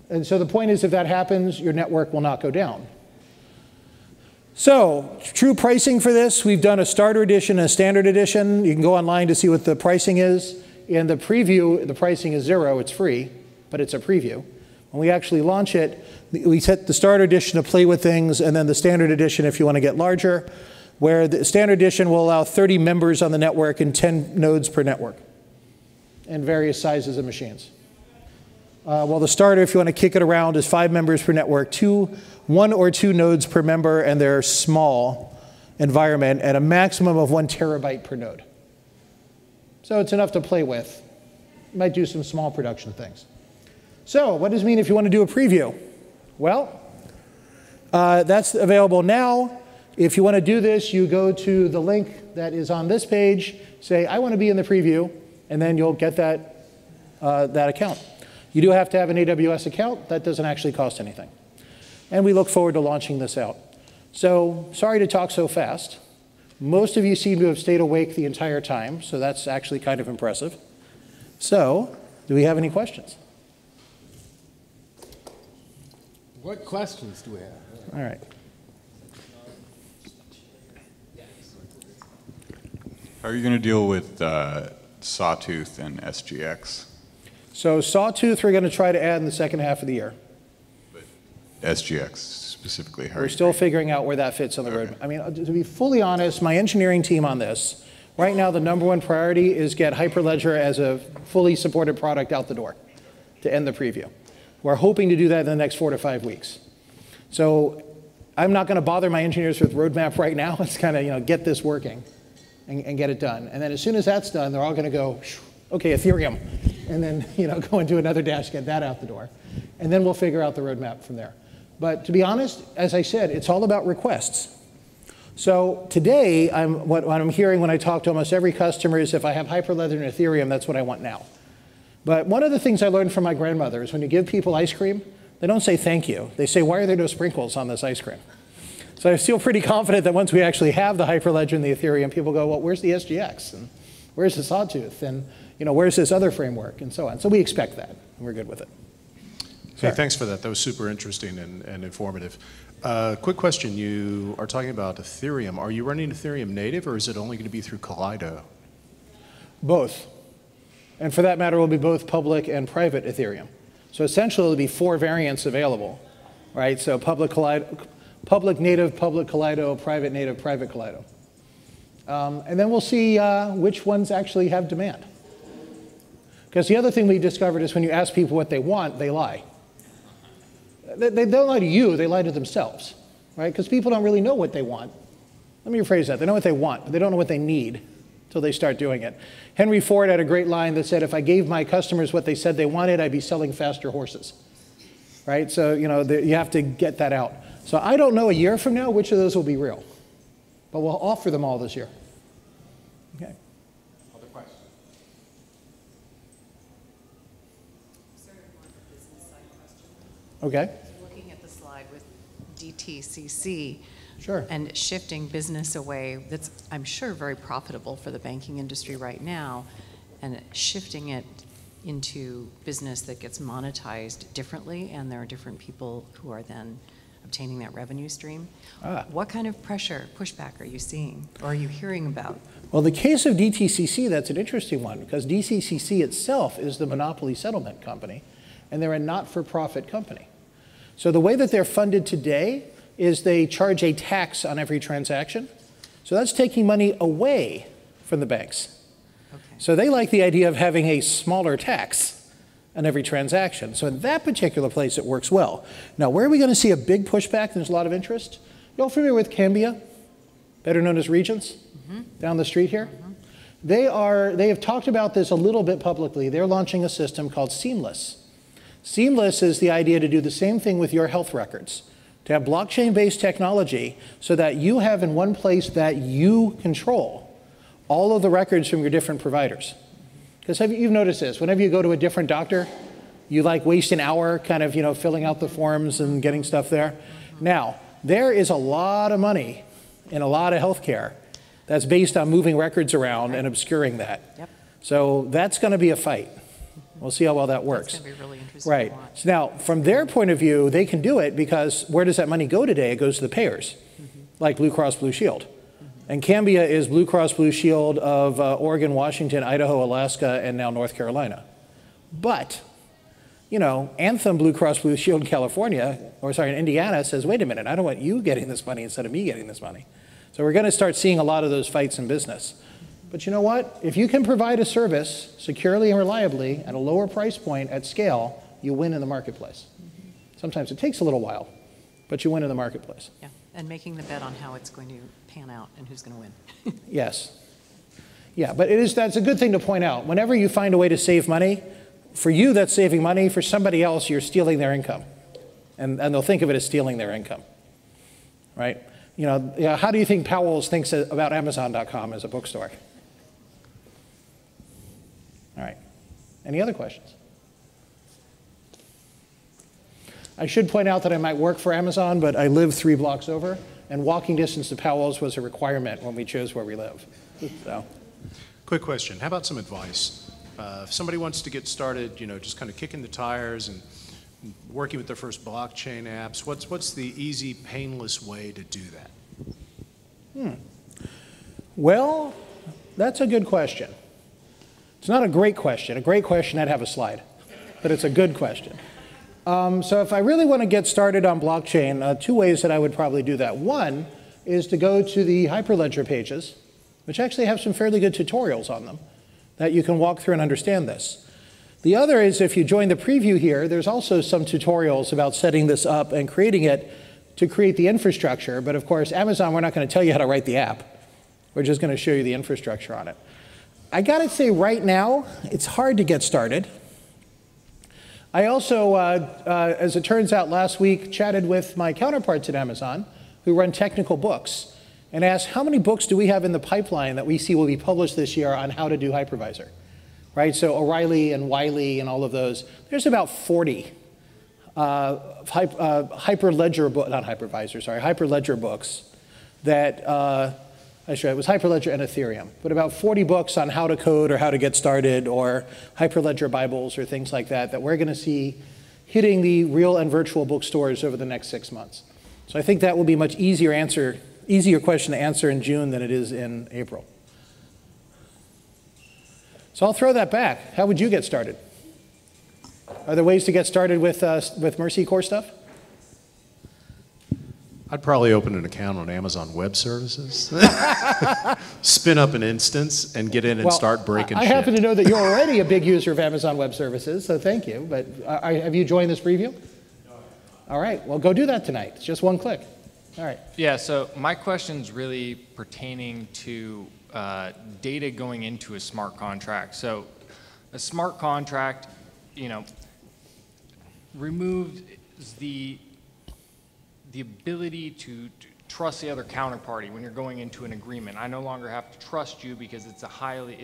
And so the point is, if that happens, your network will not go down. So true pricing for this, we've done a starter edition and a standard edition. You can go online to see what the pricing is. In the preview, the pricing is 0, it's free, but it's a preview. When we actually launch it, we set the starter edition to play with things, and then the standard edition if you want to get larger, where the standard edition will allow 30 members on the network and 10 nodes per network, and various sizes of machines. While the starter, if you want to kick it around, is 5 members per network, 1 or 2 nodes per member, and they're small environment, and a maximum of 1 terabyte per node. So it's enough to play with. Might do some small production things. So what does it mean if you want to do a preview? Well, that's available now. If you want to do this, you go to the link that is on this page, say, I want to be in the preview, and then you'll get that account. You do have to have an AWS account. That doesn't actually cost anything. And we look forward to launching this out. So sorry to talk so fast. Most of you seem to have stayed awake the entire time, so that's actually kind of impressive. So do we have any questions? What questions do we have? All right. How are you going to deal with Sawtooth and SGX? So Sawtooth we're going to try to add in the second half of the year. But SGX specifically, how are We're you still figuring out where that fits on the road. I mean, to be fully honest, my engineering team on this, right now the #1 priority is get Hyperledger as a fully supported product out the door to end the preview. We're hoping to do that in the next 4 to 5 weeks. So I'm not going to bother my engineers with roadmap right now. It's kind of, get this working and get it done. And then as soon as that's done, they're all going to go, okay, Ethereum. And then, go into another dash, get that out the door. And then we'll figure out the roadmap from there. But to be honest, as I said, it's all about requests. So today, what I'm hearing when I talk to almost every customer is if I have Hyperledger and Ethereum, that's what I want now. But one of the things I learned from my grandmother is when you give people ice cream, they don't say thank you. They say, why are there no sprinkles on this ice cream? So I feel pretty confident that once we actually have the Hyperledger and the Ethereum, people go, well, where's the SGX? And where's the Sawtooth? And where's this other framework? And so on. So we expect that, and we're good with it. Hey, thanks for that. That was super interesting and informative. Quick question. You are talking about Ethereum. Are you running Ethereum native, or is it only going to be through Kaleido? Both. And for that matter, it will be both public and private Ethereum. So essentially, there'll be 4 variants available, right? So public native, public Kaleido, private native, private Kaleido. And then we'll see which ones actually have demand. Because the other thing we discovered is when you ask people what they want, they lie. They don't lie to you, they lie to themselves, right? Because people don't really know what they want. Let me rephrase that. They know what they want, but they don't know what they need until they start doing it. Henry Ford had a great line that said, if I gave my customers what they said they wanted, I'd be selling faster horses, right? So, you have to get that out. So I don't know a year from now which of those will be real, but we'll offer them all this year. Okay. Other questions? Sir, Okay, Looking at the slide with DTCC sure. and shifting business away, that's, I'm sure, very profitable for the banking industry right now, and shifting it into business that gets monetized differently, and there are different people who are then obtaining that revenue stream. What kind of pressure, pushback are you seeing, or are you hearing about? Well, the case of DTCC, that's an interesting one, because DTCC itself is the monopoly settlement company, and they're a not-for-profit company. So the way that they're funded today is they charge a tax on every transaction. So that's taking money away from the banks. Okay. So they like the idea of having a smaller tax on every transaction. So in that particular place, it works well. Now, where are we going to see a big pushback? There's a lot of interest. You all familiar with Cambia, better known as Regents, down the street here? They have talked about this a little bit publicly. They're launching a system called Seamless. Seamless is the idea to do the same thing with your health records, to have blockchain-based technology so that you have in one place that you control all of the records from your different providers. Because you've noticed this, whenever you go to a different doctor, you like waste an hour kind of, filling out the forms and getting stuff there. Now, there is a lot of money in a lot of healthcare that's based on moving records around and obscuring that. Yep. So that's going to be a fight. We'll see how well that works. That's going to be really interesting Right. to watch. So now, from their point of view, they can do it because where does that money go today? It goes to the payers, like Blue Cross Blue Shield. And Cambia is Blue Cross Blue Shield of Oregon, Washington, Idaho, Alaska, and now North Carolina. But, Anthem Blue Cross Blue Shield in California, in Indiana says, wait a minute, I don't want you getting this money instead of me getting this money. So we're going to start seeing a lot of those fights in business. But you know what? If you can provide a service securely and reliably at a lower price point at scale, you win in the marketplace. Sometimes it takes a little while, but you win in the marketplace. Yeah, and making the bet on how it's going to pan out and who's going to win. Yes. Yeah, but that's a good thing to point out. Whenever you find a way to save money, for you that's saving money, for somebody else you're stealing their income. And they'll think of it as stealing their income, right? How do you think Powell's thinks about Amazon.com as a bookstore? All right. Any other questions? I should point out that I might work for Amazon, but I live 3 blocks over, and walking distance to Powell's was a requirement when we chose where we live. So. Quick question. How about some advice? If somebody wants to get started, just kind of kicking the tires and working with their first blockchain apps, what's the easy, painless way to do that? Well, that's a good question. It's not a great question. A great question, I'd have a slide. But it's a good question. So if I really want to get started on blockchain, 2 ways that I would probably do that. One is to go to the Hyperledger pages, which actually have some fairly good tutorials on them that you can walk through and understand this. The other is if you join the preview here, there's also some tutorials about setting this up and creating it to create the infrastructure. But of course, Amazon, we're not going to tell you how to write the app. We're just going to show you the infrastructure on it. I got to say right now, it's hard to get started. I also, as it turns out last week, chatted with my counterparts at Amazon who run technical books and asked how many books do we have in the pipeline that we see will be published this year on how to do hypervisor, right? So O'Reilly and Wiley and all of those. There's about 40 Hyperledger books that, actually, it was Hyperledger and Ethereum, but about 40 books on how to code or how to get started or Hyperledger Bibles or things like that we're going to see hitting the real and virtual bookstores over the next 6 months. So I think that will be a much easier question to answer in June than it is in April. So I'll throw that back. How would you get started? Are there ways to get started with Mercy Core stuff? I'd probably open an account on Amazon Web Services, spin up an instance, and get in and start breaking shit. I happen to know that you're already a big user of Amazon Web Services, so thank you. But have you joined this preview? No. All right, well, go do that tonight. It's just 1 click. All right. Yeah, so my question's really pertaining to data going into a smart contract. So a smart contract, removes the ability to trust the other counterparty when you're going into an agreement. I no longer have to trust you because it's a highly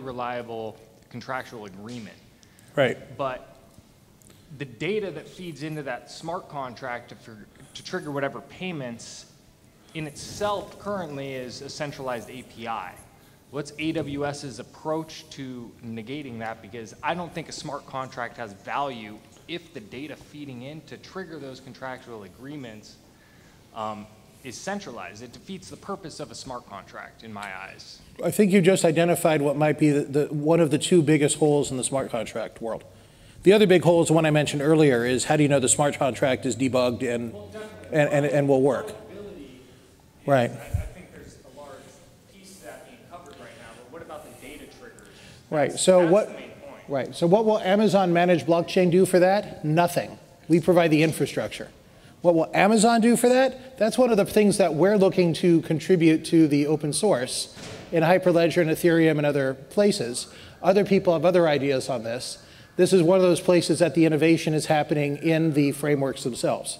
reliable contractual agreement. Right. But the data that feeds into that smart contract to trigger whatever payments in itself currently is a centralized API. What's AWS's approach to negating that? Because I don't think a smart contract has value if the data feeding in to trigger those contractual agreements is centralized. It defeats the purpose of a smart contract in my eyes. I think you just identified what might be one of the two biggest holes in the smart contract world. The other big hole is the one I mentioned earlier, is how do you know the smart contract is debugged and will work? Right. I think there's a large piece of that being covered right now, but what about the data triggers? Right. So that's the main point. Right. So what will Amazon Managed Blockchain do for that? Nothing. We provide the infrastructure. What will Amazon do for that? That's one of the things that we're looking to contribute to the open source in Hyperledger and Ethereum and other places. Other people have other ideas on this. This is one of those places that the innovation is happening in the frameworks themselves.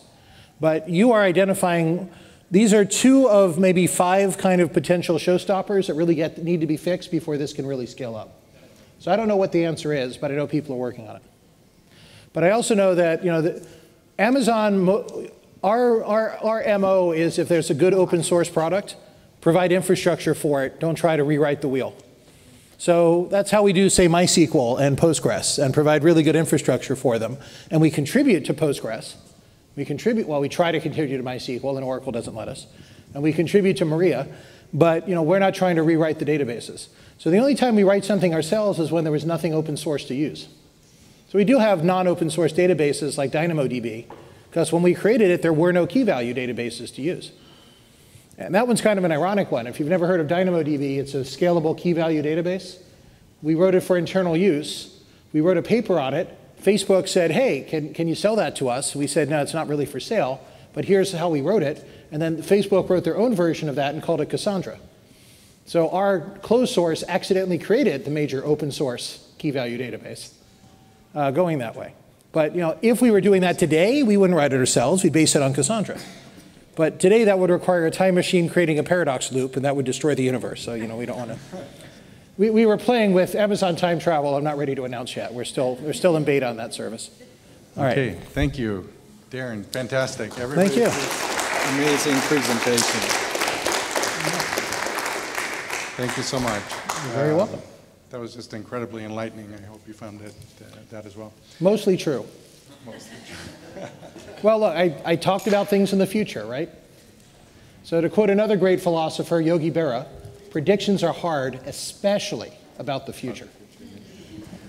But you are identifying, these are 2 of maybe 5 kind of potential showstoppers that really need to be fixed before this can really scale up. So I don't know what the answer is, but I know people are working on it. But I also know that, Amazon, our MO is if there's a good open source product, provide infrastructure for it, don't try to rewrite the wheel. So that's how we do, say, MySQL and Postgres, and provide really good infrastructure for them. And we contribute to Postgres. We try to contribute to MySQL, and Oracle doesn't let us. And we contribute to Maria, but we're not trying to rewrite the databases. So the only time we write something ourselves is when there was nothing open source to use. So we do have non-open source databases like Dynamodb, because when we created it, there were no key value databases to use. And that one's kind of an ironic one. If you've never heard of Dynamodb, it's a scalable key value database. We wrote it for internal use. We wrote a paper on it. Facebook said, hey, can you sell that to us? We said, no, it's not really for sale, but here's how we wrote it. And then Facebook wrote their own version of that and called it Cassandra. So our closed source accidentally created the major open source key value database going that way. But if we were doing that today, we wouldn't write it ourselves. We'd base it on Cassandra. But today, that would require a time machine creating a paradox loop, and that would destroy the universe. So we don't want to. We were playing with Amazon Time Travel. I'm not ready to announce yet. We're still in beta on that service. All right. Okay, thank you, Darren. Fantastic. Thank you. Amazing presentation. Thank you so much. You're very welcome. That was just incredibly enlightening. I hope you found that as well. Mostly true. Mostly true. Well, look, I talked about things in the future, right? So to quote another great philosopher, Yogi Berra, predictions are hard, especially about the future.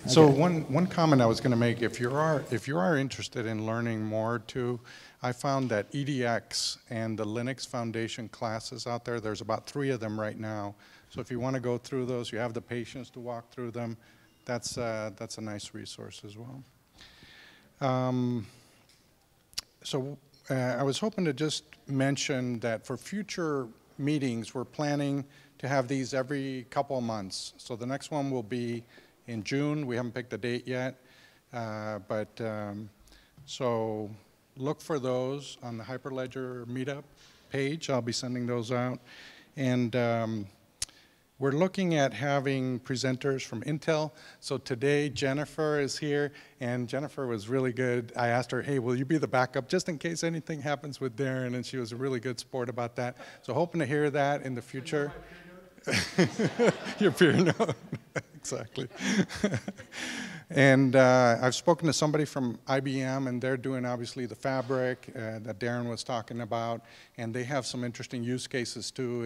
So one comment I was going to make, if you are interested in learning more too, I found that EDX and the Linux Foundation classes out there, there's about 3 of them right now. So if you want to go through those, you have the patience to walk through them, that's a nice resource as well. I was hoping to just mention that for future meetings, we're planning to have these every couple of months. So the next one will be in June. We haven't picked a date yet, so look for those on the Hyperledger Meetup page. I'll be sending those out. And we're looking at having presenters from Intel. So today, Jennifer is here, and Jennifer was really good. I asked her, hey, will you be the backup just in case anything happens with Darren? And she was a really good sport about that. So hoping to hear that in the future. Your peer note. Exactly. And I've spoken to somebody from IBM, and they're doing obviously the fabric that Darren was talking about, and they have some interesting use cases too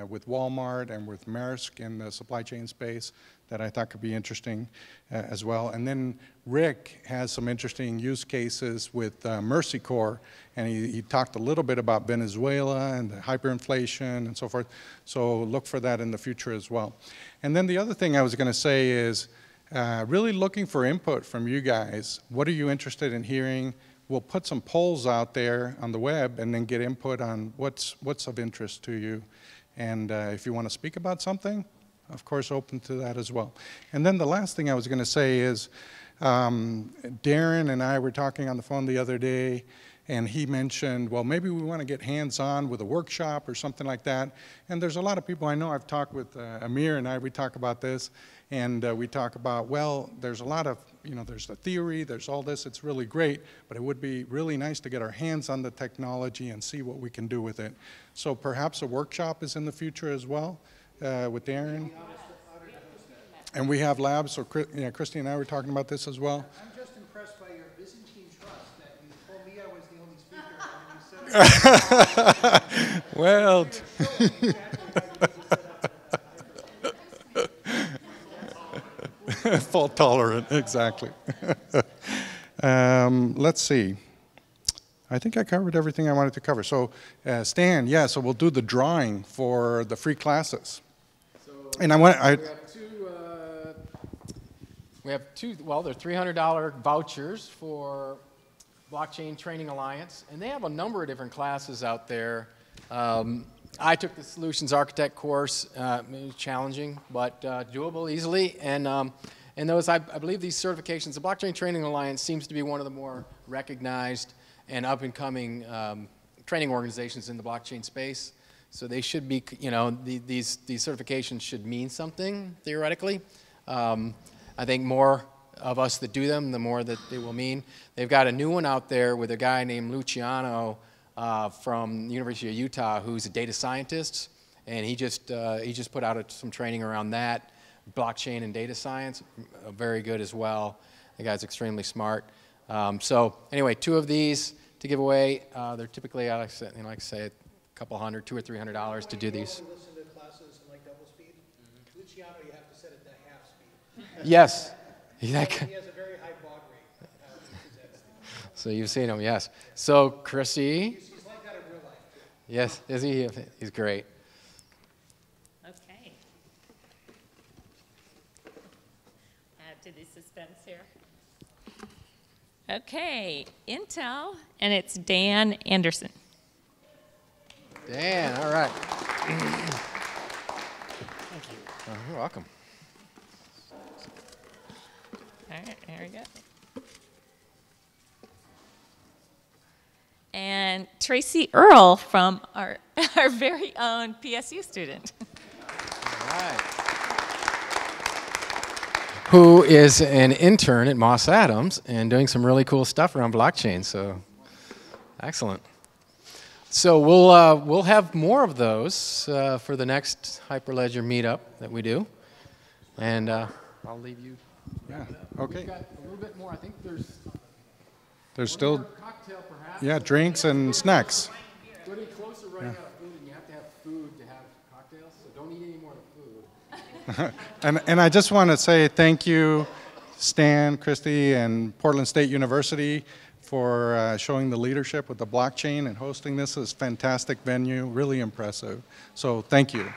with Walmart and with Maersk in the supply chain space that I thought could be interesting as well. And then Rick has some interesting use cases with Mercy Corps, and he talked a little bit about Venezuela and the hyperinflation and so forth. So look for that in the future as well. And then the other thing I was going to say is really looking for input from you guys. What are you interested in hearing? We'll put some polls out there on the web and then get input on what's of interest to you. And if you want to speak about something, of course, open to that as well. And then the last thing I was going to say is Darren and I were talking on the phone the other day, and he mentioned, well, maybe we want to get hands-on with a workshop or something like that. And there's a lot of people I know. I've talked with Amir and we talk about this. And we talk about, well, there's a lot of, there's the theory, there's all this, it's really great, but it would be really nice to get our hands on the technology and see what we can do with it. So perhaps a workshop is in the future as well with Darren. And we have labs, so Christy and I were talking about this as well. I'm just impressed by your Byzantine trust that you told me I was the only speaker and you said Well, fault tolerant, exactly. Let's see. I think I covered everything I wanted to cover. So Stan, yeah, so we'll do the drawing for the free classes. So and we have two, well, they're $300 vouchers for Blockchain Training Alliance, and they have a number of different classes out there. I took the Solutions Architect course. It was challenging, but doable easily. And those, I believe these certifications, the Blockchain Training Alliance seems to be one of the more recognized and up-and-coming training organizations in the blockchain space. So they should be, these certifications should mean something, theoretically. I think more of us that do them, the more that they will mean. They've got a new one out there with a guy named Luciano from the University of Utah, who's a data scientist, and he just put out some training around that, blockchain and data science, very good as well. The guy's extremely smart. So anyway, 2 of these to give away. They're typically, like I say, a couple hundred, $200 or $300 to do these. Listen to classes in like double speed. Luciano, you have to set it to half speed. Yes. He has a very high baud rate. So you've seen him, yes. So Chrissy. He's like that in real life, too. Yes, is he? He's great. Okay. Add to the suspense here. Okay, Intel, and it's Dan Anderson. Dan, all right. Thank you. You're welcome. All right, there we go. And Tracy Earl from our very own PSU student. All right. Who is an intern at Moss Adams and doing some really cool stuff around blockchain. So, excellent. So we'll have more of those for the next Hyperledger meetup that we do, and I'll leave you. Yeah. Okay. We've got a little bit more. I think there's still cocktail, perhaps. Yeah, drinks and snacks. Getting closer running out of food, and you have to have food to have cocktails. So don't eat any more food. And I just want to say thank you, Stan, Christy, and Portland State University for showing the leadership with the blockchain and hosting this. Is fantastic venue, really impressive. So thank you.